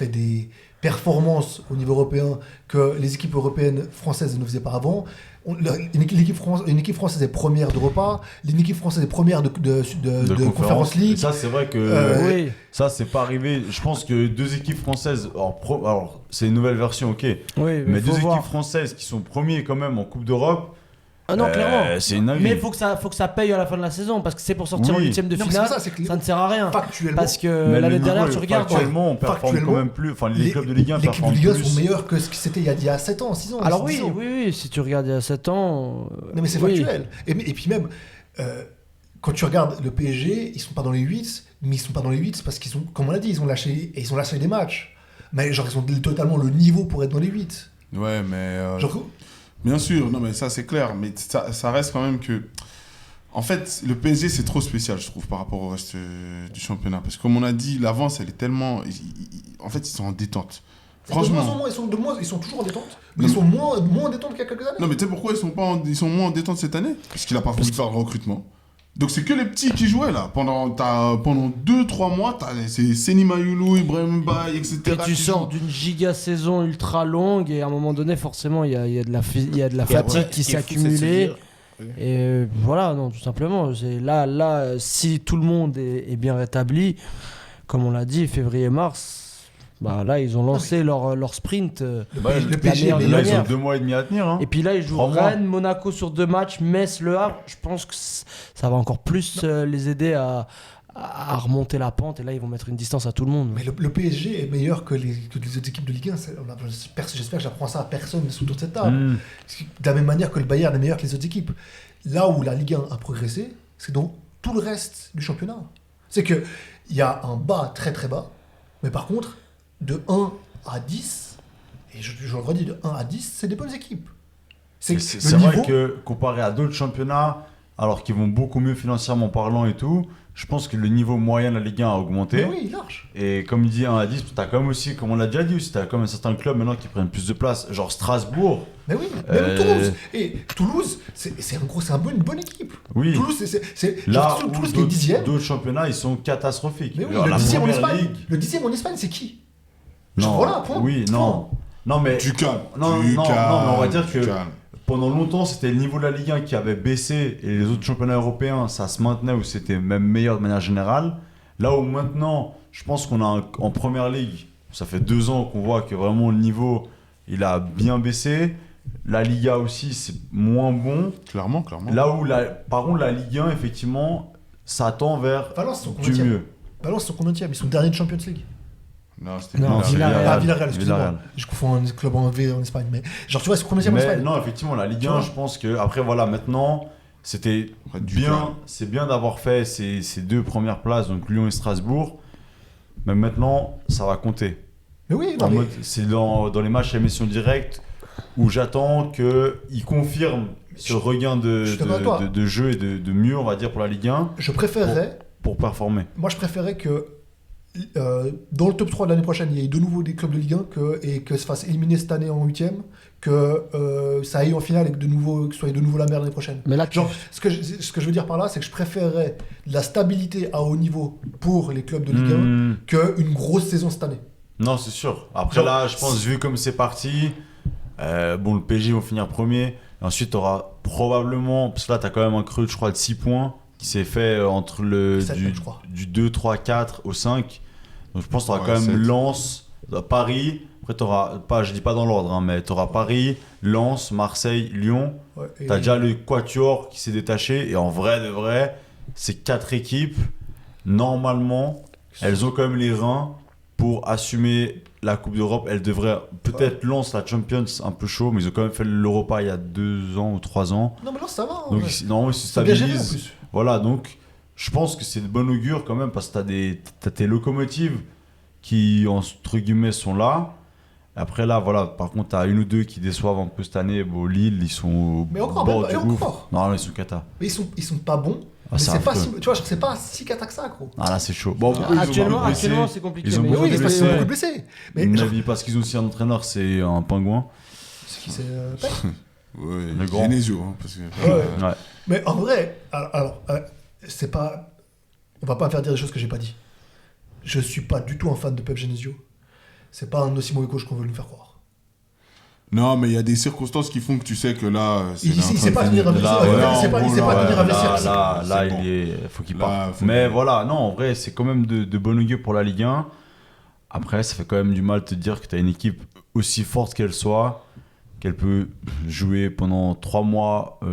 S4: des performances au niveau européen que les équipes européennes françaises ne faisaient pas avant. Une équipe française est première d'Europa, une équipe française est première de Conference
S3: Et
S4: League.
S3: ça, c'est vrai que
S2: Oui.
S3: ça, c'est pas arrivé. Je pense que 2 équipes françaises, alors c'est une nouvelle version, ok,
S2: Oui,
S3: mais
S2: faut
S3: 2
S2: voir.
S3: équipes françaises qui sont premiers quand même en Coupe d'Europe,
S2: Ah non, clairement.
S3: c'est une dinguerie.
S2: Mais il faut que ça paye à la fin de la saison parce que c'est pour sortir en
S3: Oui.
S2: 8ème de
S4: Non, mais
S2: finale,
S4: c'est ça, c'est que
S2: ça ne sert à rien.
S4: Factuellement,
S2: Parce que
S3: Mais
S2: l'année
S3: le
S2: dernière,
S3: niveau,
S2: tu regardes.
S3: Factuellement, on performe
S4: Factuellement,
S3: quand même plus. Enfin, les clubs de Ligue 1
S4: les équipes de
S3: performent
S4: Ligue 1
S3: plus.
S4: sont meilleures que ce qui c'était il y a 7 ans, 6 ans.
S2: Alors
S4: 10
S2: oui,
S4: ans.
S2: oui, si tu regardes il y a 7 ans.
S4: Non mais c'est
S2: oui.
S4: factuel. Et puis même, quand tu regardes le PSG, ils sont pas dans les 8, mais ils sont pas dans les 8 parce qu'ils ont, comme on l'a dit, ils ont lâché des matchs. Mais genre ils ont totalement le niveau pour être dans les 8.
S1: Ouais, mais.
S4: Genre,
S1: Bien sûr, non mais ça c'est clair, mais ça reste quand même que... En fait, le PSG c'est trop spécial, je trouve, par rapport au reste du championnat. Parce que comme on a dit, l'avance elle est tellement... En fait, ils sont en détente. Franchement.
S4: ils sont toujours en détente, mais
S1: Non,
S4: ils sont moins en détente qu'il y a quelques années.
S1: Non mais tu sais pourquoi ils sont moins en détente cette année? Parce qu'il a pas voulu faire le recrutement. Donc c'est que les petits qui jouaient là. Pendant 2-3 mois, c'est Seny Mayulu, Ibrahim Mbaye, etc.
S2: Et tu
S1: qui
S2: sors
S1: jouent.
S2: d'une giga saison ultra longue et à un moment donné, forcément, il y a de la fatigue qui
S5: Ce qui
S2: s'est
S5: est fou, c'est de se
S2: accumulée.
S5: dire,
S2: Et voilà, non, tout simplement. Là, si tout le monde est bien rétabli, comme on l'a dit, février-mars, bah là, ils ont lancé leur sprint.
S3: Bah,
S4: le
S2: la
S4: PSG,
S2: meilleure des
S3: Là, ils ont
S2: manières.
S3: 2 mois et demi à tenir. Hein.
S2: Et puis là, ils jouent
S3: 3 mois.
S2: Rennes, Monaco sur 2 matchs, Metz, Le Havre. Je pense que ça va encore plus les aider à remonter la pente. Et là, ils vont mettre une distance à tout le monde.
S4: Mais le PSG est meilleur que les autres équipes de Ligue 1. J'espère que j'apprends ça à personne sous toute cette table.
S3: Mm.
S4: De la même manière que le Bayern est meilleur que les autres équipes. Là où la Ligue 1 a progressé, c'est dans tout le reste du championnat. C'est qu'il y a un bas très très bas, mais par contre, de 1 à 10, et je le redis, de 1 à 10, c'est des bonnes équipes.
S3: C'est
S4: le
S3: vrai
S4: niveau-
S3: que comparé à d'autres championnats, alors qu'ils vont beaucoup mieux financièrement parlant et tout, je pense que le niveau moyen de la Ligue 1 a augmenté.
S4: Mais oui, large.
S3: Et comme il dit 1 à 10, tu as quand même aussi, comme on l'a déjà dit aussi, tu as quand même certains clubs maintenant qui prennent plus de place, genre Strasbourg.
S4: Mais oui, même
S3: Euh,
S4: Toulouse. Et Toulouse, c'est une bonne équipe.
S3: Oui.
S4: Toulouse, c'est
S3: Là
S4: genre,
S3: où
S4: Toulouse qui est dixième.
S3: d'autres championnats, ils sont catastrophiques.
S4: Mais oui,
S3: Genre,
S4: le
S3: la
S4: dixième en
S3: première
S4: Espagne.
S3: ligue.
S4: Le dixième en Espagne, c'est qui?
S3: Non,
S4: Genre, voilà, point.
S3: oui, non. Non, mais
S1: Tu calmes.
S3: Non,
S1: Tu
S3: non,
S1: calmes,
S3: non, mais on va dire
S1: tu
S3: que-
S1: calmes.
S3: pendant longtemps, c'était le niveau de la Ligue 1 qui avait baissé et les autres championnats européens, ça se maintenait ou c'était même meilleur de manière générale. Là où maintenant, je pense qu'on a en première ligue, ça fait 2 ans qu'on voit que vraiment le niveau, il a bien baissé. La Liga aussi, c'est moins bon.
S1: Clairement.
S3: Là où, par contre, la Ligue 1, effectivement, ça tend vers
S4: Valence, ils sont
S3: du
S4: combienième?
S3: mieux.
S4: Balance, ils sont combienième? Ils sont derniers de Champions League.
S1: Non, c'était
S2: Non,
S1: Villarreal.
S4: Ah, Villarreal, excusez-moi.
S3: Villarreal.
S4: Je confonds un club en V en Espagne. Mais genre, tu vois, ils sont combienième en
S3: Mais
S4: Espagne.
S3: non, effectivement, la Ligue
S4: Tu
S3: 1,
S4: vois.
S3: je pense que après voilà, maintenant, c'était
S1: Ouais, du
S3: bien,
S1: calme.
S3: c'est bien d'avoir fait ces 2 premières places, donc Lyon et Strasbourg. Mais maintenant, ça va compter.
S4: Mais oui, non,
S3: En
S4: mais
S3: mode, c'est dans les matchs à émission directe où j'attends qu'ils confirment ce regain
S4: je suis d'accord avec toi.
S3: de jeu et de mieux, on va dire, pour la Ligue 1
S4: je préférerais,
S3: pour performer.
S4: moi, je préférerais que dans le top 3 de l'année prochaine, il y ait de nouveau des clubs de Ligue 1 et que se fasse éliminer cette année en 8ème, que ça aille en finale et que ce soit de nouveau la merde l'année prochaine.
S2: Mais là,
S4: Genre, ce que je veux dire par là, c'est que je préférerais de la stabilité à haut niveau pour les clubs de Ligue 1
S3: Hmm.
S4: qu'une grosse saison cette année.
S3: Non, c'est sûr. Après,
S4: Genre,
S3: là, je pense, vu comme c'est parti, bon, le PSG vont finir premier. Et ensuite, tu auras probablement, parce que là, tu as quand même un creux, je crois, de 6 points qui s'est fait entre
S4: Sept, je crois.
S3: du 2, 3, 4 au 5. Donc, je pense que tu auras
S1: Ouais,
S3: quand même
S1: 7.
S3: Lens, Paris. Après, tu auras, pas, je dis pas dans l'ordre, hein, mais tu auras Paris, Lens, Marseille, Lyon.
S4: Ouais, et-
S3: Tu as déjà le Quatuor qui s'est détaché. Et en vrai de vrai, ces 4 équipes, normalement, elles ont quand même les reins pour assumer la Coupe d'Europe. Elles devraient peut-être lancer la Champions un peu chaud, mais ils ont quand même fait l'Europa il y a 2 ans ou 3 ans.
S4: Non, mais non, ça va. en
S3: Donc
S4: vrai.
S3: normalement ils se
S4: C'est bien géré en
S3: stabilisent.
S4: plus.
S3: Voilà, donc je pense que c'est de bon augure quand même parce que t'as tes locomotives qui entre guillemets sont là. Après là, voilà, par contre t'as une ou deux qui déçoivent un peu cette année. Bon, Lille, ils sont au
S4: Mais encore,
S3: bord
S4: même-
S3: du
S4: et
S3: gouffre.
S4: encore.
S3: Non, ils sont cata.
S4: Mais ils sont pas bons.
S3: Ah,
S4: mais
S3: c'est
S4: c'est pas
S3: affreux.
S4: si, tu vois, genre, c'est pas si cata que ça, gros.
S3: Ah là c'est chaud. Bon,
S2: actuellement, c'est compliqué.
S3: Ils ont
S2: mais
S3: beaucoup
S4: Oui,
S3: de
S4: mais c'est parce qu'ils
S3: blessés.
S4: ont beaucoup de blessés. Mais
S3: Mais
S4: genre,
S3: parce qu'ils ont aussi un entraîneur, c'est un pingouin.
S4: c'est qui c'est Pep
S1: Ouais,
S3: Le grand.
S1: Genesio, hein, parce que.
S4: Ouais.
S3: Ouais.
S4: Mais en vrai, alors, c'est pas. On va pas me faire dire des choses que j'ai pas dit. Je suis pas du tout un fan de Pep Genesio. C'est pas un aussi mauvais coach qu'on veut nous faire croire.
S1: Non, mais il y a des circonstances qui font que tu sais que là.
S4: Il
S1: là en
S4: sait
S1: train
S4: pas
S1: de
S4: tenir un
S1: finir.
S4: vestiaire.
S3: Là,
S4: Il sait pas
S1: ouais,
S4: tenir un vestiaire.
S3: Là,
S1: C'est bon.
S3: faut qu'il
S1: Là,
S3: parte.
S1: faut
S3: Mais
S1: qu'il-
S3: voilà, non, en vrai, c'est quand même de bon augure pour la Ligue 1. Après, ça fait quand même du mal de te dire que tu as une équipe aussi forte qu'elle soit, qu'elle peut jouer pendant 3 mois
S4: C'est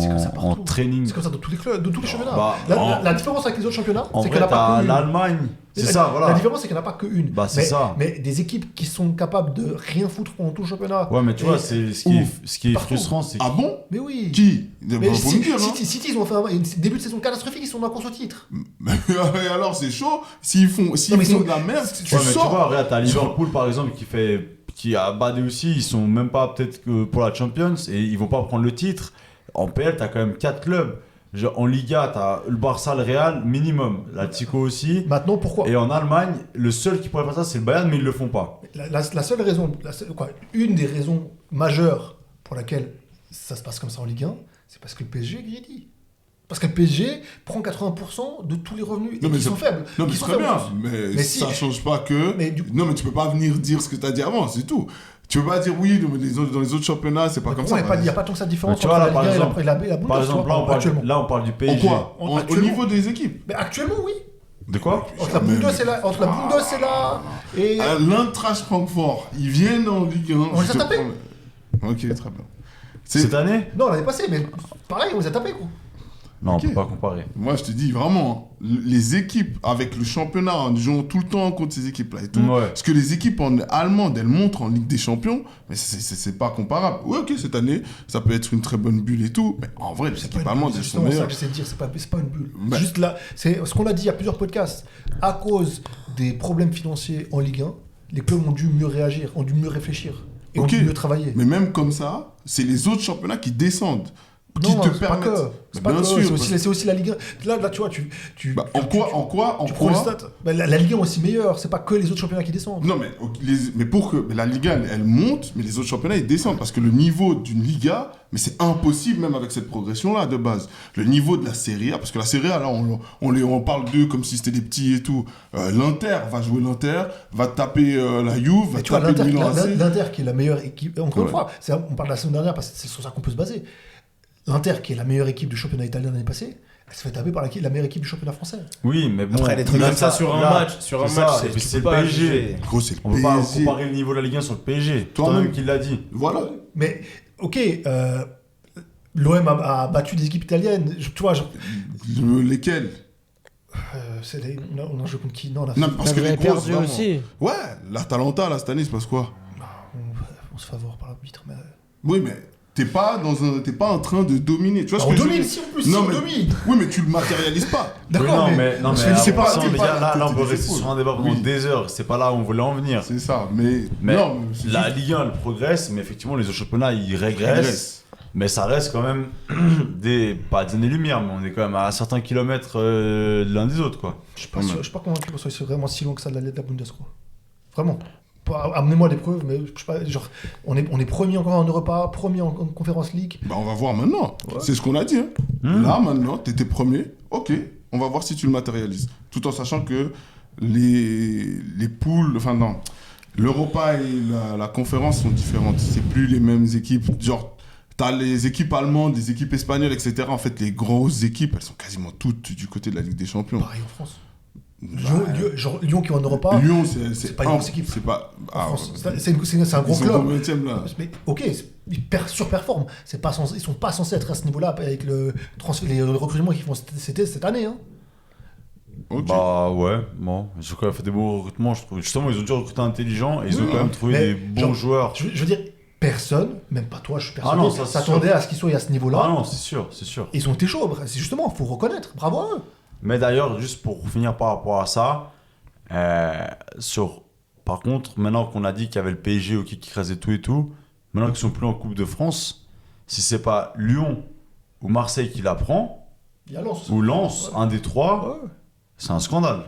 S4: comme ça
S3: en
S4: partout.
S3: training.
S4: C'est comme ça dans tous les clubs, dans tous les championnats.
S3: Bah,
S4: La différence avec les autres championnats,
S3: En
S4: c'est
S3: vrai,
S4: qu'il n'y en a pas
S3: t'as
S4: qu'une.
S3: l'Allemagne. C'est
S4: La-
S3: ça, voilà.
S4: La différence, c'est qu'il n'y en a pas qu'une.
S3: Bah, c'est
S4: Mais-
S3: ça.
S4: Mais des équipes qui sont capables de rien foutre pendant tout le championnat.
S3: Ouais, mais tu
S4: Et-
S3: vois, c'est ce qui est
S4: Partout.
S3: frustrant, c'est
S1: Ah bon
S4: Mais oui.
S1: Qui
S4: Mais
S1: Faut me dire, hein.
S4: City, ils ont fait un début de saison catastrophique, ils sont dans la course au titre.
S1: Et alors, c'est chaud. S'ils font
S4: mais ils
S1: font
S4: sont-
S1: de la merde, tu
S3: Ouais, mais tu
S1: sors.
S3: vois, regarde, t'as Liverpool par exemple qui a badé aussi, ils sont même pas peut-être que pour la Champions et ils vont pas prendre le titre. En PL, t'as quand même 4 clubs. Genre, en Liga, t'as le Barça, le Real, minimum. L'Atlético aussi.
S4: Maintenant, pourquoi
S3: Et en Allemagne, le seul qui pourrait faire ça, c'est le Bayern, mais ils le font pas.
S4: la seule raison, une des raisons majeures pour laquelle ça se passe comme ça en Ligue 1, c'est parce que le PSG est greedy. Parce que le PSG prend 80% de tous les revenus
S1: Non,
S4: et
S1: mais
S4: qui sont faibles.
S1: Non, mais
S4: Qui
S1: c'est
S4: sont
S1: très
S4: faibles
S1: bien.
S4: en plus.
S1: Mais,
S4: Mais si-
S1: ça change pas que.
S4: Mais du-
S1: Non, mais tu peux pas venir dire ce que t'as dit avant, c'est tout. Tu peux pas dire oui, dans les autres championnats, c'est pas comme ça.
S4: Il n'y a pas tant que ça de différence
S3: Mais tu vois,
S4: entre
S3: là,
S4: la Ligue 1
S3: par
S4: et la Bundesliga.
S3: Par exemple,
S4: actuellement.
S3: là, on parle du
S1: En
S3: PSG.
S1: quoi Au
S4: Actuellement.
S1: niveau des équipes.
S4: Mais actuellement, oui.
S3: De quoi?
S4: Entre la Bundes et la... Et...
S1: L'Eintracht Francfort, ils viennent en Ligue 1.
S4: On les a
S1: je te
S4: tapés.
S1: promets. Ok, très bien.
S3: Cette année?
S4: Non, l'année passée, mais pareil, on les a tapés, quoi.
S3: Non,
S1: Ok.
S3: on peut pas comparer.
S1: Moi, je te dis vraiment, les équipes avec le championnat, en jouant tout le temps contre ces équipes-là et tout,
S3: Ouais.
S1: parce que les équipes allemandes, elles montrent en Ligue des Champions, mais c'est pas comparable. Ouais, ok, cette année, ça peut être une très bonne bulle et tout, mais en vrai, les
S4: C'est
S1: équipes
S4: pas une
S1: allemandes,
S4: bulle,
S1: elles
S4: c'est
S1: sont
S4: justement ça
S1: meilleures.
S4: que j'essaie de dire, c'est pas une bulle.
S1: Bah.
S4: C'est juste là, c'est ce qu'on a dit il y a plusieurs podcasts. À cause des problèmes financiers en Ligue 1, les clubs ont dû mieux réagir, ont dû mieux réfléchir et ont
S1: Ok.
S4: dû mieux travailler.
S1: Mais même comme ça, c'est les autres championnats qui descendent, qui
S4: Non,
S1: te
S4: c'est pas
S1: permettent.
S4: que.
S1: Mais
S4: C'est pas
S1: bien
S4: que,
S1: sûr,
S4: c'est
S1: parce-
S4: aussi la Ligue 1. Là, tu vois, tu
S1: En quoi
S4: tu prends les stats. Bah, la Ligue 1 est aussi meilleure, c'est pas que les autres championnats qui descendent.
S1: Non, mais pour que la Liga, elle monte, mais les autres championnats, ils descendent. Parce que le niveau d'une Liga, mais c'est impossible, même avec cette progression-là, de base. Le niveau de la Serie A, parce que la Serie A, là, on parle d'eux comme si c'était des petits et tout. L'Inter va jouer l'Inter, va taper la Juve, va
S4: Mais tu vois,
S1: taper le Milan AC.
S4: l'Inter qui est la meilleure équipe, encore
S1: Ouais.
S4: une fois, on parle de la semaine dernière parce que c'est sur ça qu'on peut se baser. L'Inter qui est la meilleure équipe du championnat italien l'année passée, elle se fait taper par la meilleure équipe du championnat français.
S3: Oui, mais bon.
S5: Après, les trucs
S3: là,
S5: comme ça sur un
S3: là,
S5: match,
S3: c'est ça, et puis
S5: tu
S3: c'est
S5: peux
S3: le
S5: pas
S3: PSG.
S5: juger.
S1: Gros, c'est le
S3: On peut pas
S1: PSG.
S3: comparer le niveau de la Ligue 1 sur le PSG.
S1: Toi-même.
S3: Toi-même qui l'a dit.
S1: Voilà.
S4: Mais, ok, l'OM a battu des équipes italiennes, tu vois,
S1: Lesquels
S4: on a joué contre qui? Non,
S1: Non, parce que
S2: Vous
S1: les
S2: avez
S1: grosses,
S2: perdu
S1: vraiment.
S2: aussi.
S1: Ouais, l'Atalanta, là, cette année, il se passe quoi?
S4: on se fait avoir par l'arbitre, mais...
S1: Oui, mais t'es pas en train de dominer. Tu vois ce
S4: On
S1: que je veux
S4: domine,
S1: dire?
S4: si en plus,
S1: Non,
S4: si on
S1: mais-
S4: domine.
S1: Oui, mais tu le matérialises pas.
S4: D'accord,
S3: Oui, non, mais
S4: c'est pas...
S3: attention, les gars, là, on peut
S1: côté des
S3: rester
S1: épaules.
S3: sur un débat pendant
S1: Oui.
S3: des heures. C'est pas là où on voulait en venir.
S1: C'est ça, mais
S3: Mais
S1: non, c'est
S3: la
S1: juste-
S3: Ligue 1, elle progresse, mais effectivement, les autres championnats, ils régressent.
S1: régresse.
S3: Mais ça reste quand même pas des années-lumière, mais on est quand même à certains kilomètres de l'un des autres, quoi.
S4: Je suis pas convaincu qu'on soit vraiment si loin que ça de la Bundes, quoi. Vraiment. Amenez-moi des preuves, mais je sais pas, genre, on est premier encore en Europa, premier en Conference League.
S1: Bah, on va voir maintenant. C'est ce qu'on a dit. Hein. Là, maintenant, t'étais premier. Ok, on va voir si tu le matérialises. Tout en sachant que les poules, enfin non, l'Europa et la conférence sont différentes. C'est plus les mêmes équipes. Genre, t'as les équipes allemandes, les équipes espagnoles, etc. En fait, les grosses équipes, elles sont quasiment toutes du côté de la Ligue des Champions.
S4: Pareil en France. Lyon qui va en Europa.
S1: Lyon,
S4: c'est pas une grosse équipe.
S1: C'est pas.
S4: En
S1: Ah,
S4: France.
S1: ouais.
S4: C'est un gros
S1: Ils sont
S4: club.
S1: combien de là?
S4: Mais ok, ils surperforment. Ils sont pas censés être à ce niveau-là avec le transfert, les recrutements qu'ils font cette année. Hein.
S1: Ok.
S3: Bah ouais, bon, ils ont quand même fait des bons recrutements, je trouve. Justement, ils ont dû recruter intelligent et ils ont
S1: Oui,
S3: quand même trouvé
S4: mais
S3: des bons
S4: genre,
S3: joueurs.
S4: Je veux dire, personne, même pas toi, je suis persuadé,
S3: Ah non, ça, c'est
S4: s'attendait
S3: sûr.
S4: à ce qu'ils soient à ce niveau-là.
S3: Ah non, c'est sûr, c'est sûr.
S4: Ils ont été chauds. C'est justement, faut reconnaître. Bravo à eux.
S3: Mais d'ailleurs, juste pour finir par rapport à ça, par contre, maintenant qu'on a dit qu'il y avait le PSG qui crasait tout et tout, maintenant qu'ils sont plus en Coupe de France, si c'est pas Lyon ou Marseille qui la prend,
S4: Il y a Lens.
S3: ou Lens, un des trois,
S4: Ouais.
S3: c'est un scandale.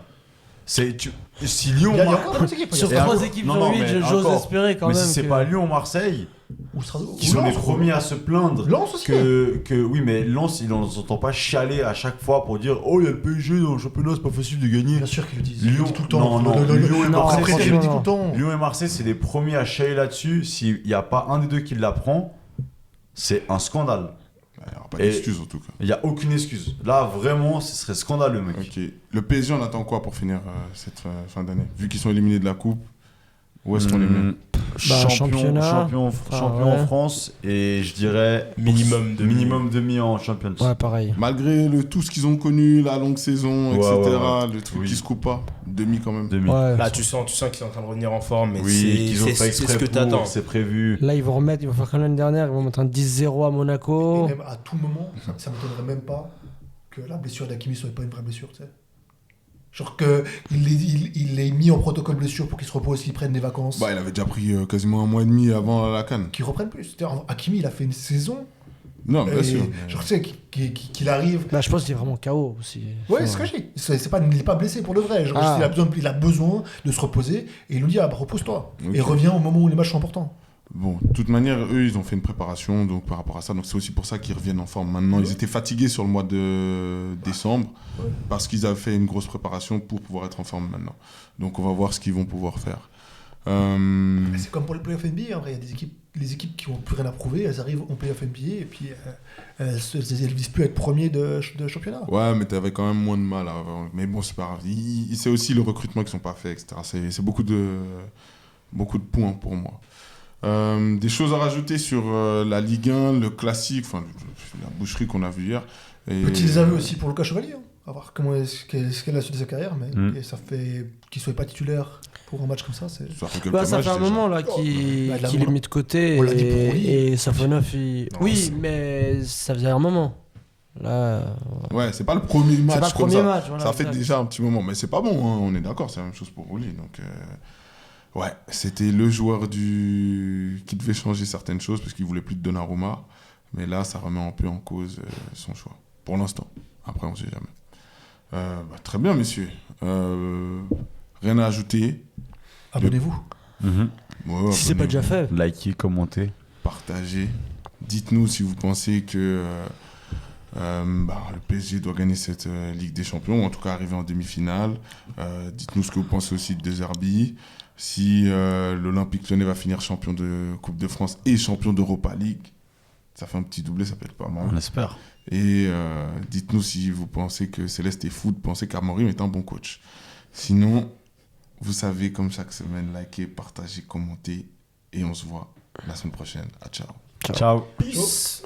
S3: Si Lyon...
S4: Il y a encore d'autres équipes.
S2: Sur
S3: Et
S2: 3
S3: encore-
S2: équipes
S3: non,
S2: sur
S3: non,
S2: 8,
S3: mais
S2: j'ose
S3: encore.
S2: espérer quand
S3: mais
S2: même.
S3: si c'est
S2: que-
S3: pas Lyon ou Marseille, qui sont les premiers à se plaindre,
S4: Lens aussi.
S3: oui, mais Lens, ils n'entend pas chialer à chaque fois pour dire oh, il y a le PSG dans le championnat, c'est pas facile de gagner.
S4: Bien sûr qu'ils le disent.
S3: Lyon-
S4: Ils le disent tout le temps.
S3: non, Lyon et
S2: Non,
S3: Marseille,
S4: Après,
S2: c'est
S4: ils le disent
S2: non.
S4: tout le temps.
S3: Lyon et Marseille, c'est les premiers à chialer là-dessus. S'il n'y a pas un des deux qui l'apprend, c'est un scandale.
S1: Il n'y aura pas
S3: Et-
S1: d'excuse en tout cas.
S3: Il n'y a aucune excuse. Là, vraiment, ce serait scandaleux, mec.
S1: Ok. Le PSG, on attend quoi pour finir cette fin d'année? Vu qu'ils sont éliminés de la Coupe, où est-ce qu'on les met?
S2: championnat.
S3: champion
S2: ouais.
S3: en France et je dirais
S5: Minimum demi.
S3: minimum demi en Champions.
S2: Ouais, pareil.
S1: Malgré tout ce qu'ils ont connu, la longue saison,
S3: Ouais,
S1: etc.,
S3: ouais.
S1: le truc
S3: Oui.
S1: qui se coupe pas, demi quand même.
S3: Demi.
S2: Ouais.
S5: Là, tu sens qu'ils sont en train de revenir en forme, mais
S3: Oui, qu'ils ont fait
S5: c'est
S3: exprès
S5: ce que
S3: pour,
S5: t'attends.
S3: c'est prévu.
S2: Là, ils vont faire comme l'année dernière, ils vont mettre un 10-0 à
S4: Et
S2: Monaco.
S4: même à tout moment, ça m'étonnerait même pas que la blessure d'Hakimi soit pas une vraie blessure, tu sais. Genre qu'il l'ait mis en protocole blessure pour qu'il se repose, qu'il prenne des vacances,
S1: Bah, il avait déjà pris quasiment un mois et demi avant la CAN.
S4: qu'il reprenne plus. C'est-à-dire, Hakimi, il a fait une saison,
S1: Non, bien
S4: et
S1: sûr.
S4: genre, tu sais, qu'il arrive.
S2: Bah, je pense qu'il est vraiment KO aussi.
S4: Ouais, c'est ce que je dis. Il n'est pas blessé pour de vrai. Genre,
S2: Ah.
S4: il a besoin de se reposer et il nous dit, ah, bah, repose-toi.
S1: Ok.
S4: Et reviens au moment où les matchs sont importants.
S1: Bon, de toute manière, eux, ils ont fait une préparation donc par rapport à ça. Donc c'est aussi pour ça qu'ils reviennent en forme maintenant. Ils étaient fatigués sur le mois de décembre parce qu'ils avaient fait une grosse préparation pour pouvoir être en forme maintenant. Donc on va voir ce qu'ils vont pouvoir faire.
S4: C'est comme pour les playoffs NBA, en vrai. Il y a les équipes qui n'ont plus rien à prouver, elles arrivent en playoff NBA et puis elles ne visent plus à être premiers de championnat.
S1: Ouais, mais t'avais quand même moins de mal mais bon, c'est pas grave. C'est aussi le recrutement qui sont pas faits, etc. C'est beaucoup de points pour moi. Des choses à rajouter sur la Ligue 1, le classique, enfin la boucherie qu'on a vue hier.
S4: Petits aveux aussi pour Lucas Chevalier, hein. À voir comment qu'est la suite de sa carrière, mais et ça fait qu'il soit pas titulaire pour un match comme ça.
S1: Ça fait quelques
S2: ça
S1: matchs,
S2: fait un
S1: déjà.
S2: moment là qu'il est mis de côté
S4: On l'a dit pour lui.
S2: et Safonov
S5: Non,
S2: oui, mais ça faisait un moment. Là,
S1: Ouais, c'est pas le premier match.
S2: c'est pas le
S1: comme
S2: premier
S1: ça.
S2: match. Voilà,
S1: Ça fait
S2: exact.
S1: déjà un petit moment, mais c'est pas bon, hein, on est d'accord, c'est la même chose pour Rouli. Donc, ouais, c'était le joueur qui devait changer certaines choses parce qu'il voulait plus de Donnarumma. Mais là, ça remet un peu en cause son choix. Pour l'instant. Après, on sait jamais. Très bien, messieurs. Rien à ajouter.
S4: Abonnez-vous.
S1: Ouais,
S2: Si c'est pas déjà fait.
S3: Likez, commentez.
S1: Partagez. Dites-nous si vous pensez que le PSG doit gagner cette Ligue des Champions, ou en tout cas arriver en demi-finale. Dites-nous ce que vous pensez aussi de Zerbi. Si l'Olympique Lyonnais va finir champion de Coupe de France et champion d'Europa League, ça fait un petit doublé, ça peut être pas mal.
S3: On espère.
S1: Et dites-nous si vous pensez que Céleste est fou de penser qu'Amorim est un bon coach. Sinon, vous savez, comme chaque semaine, likez, partagez, commentez. Et on se voit la semaine prochaine. Ciao.
S3: Ciao.
S5: Peace.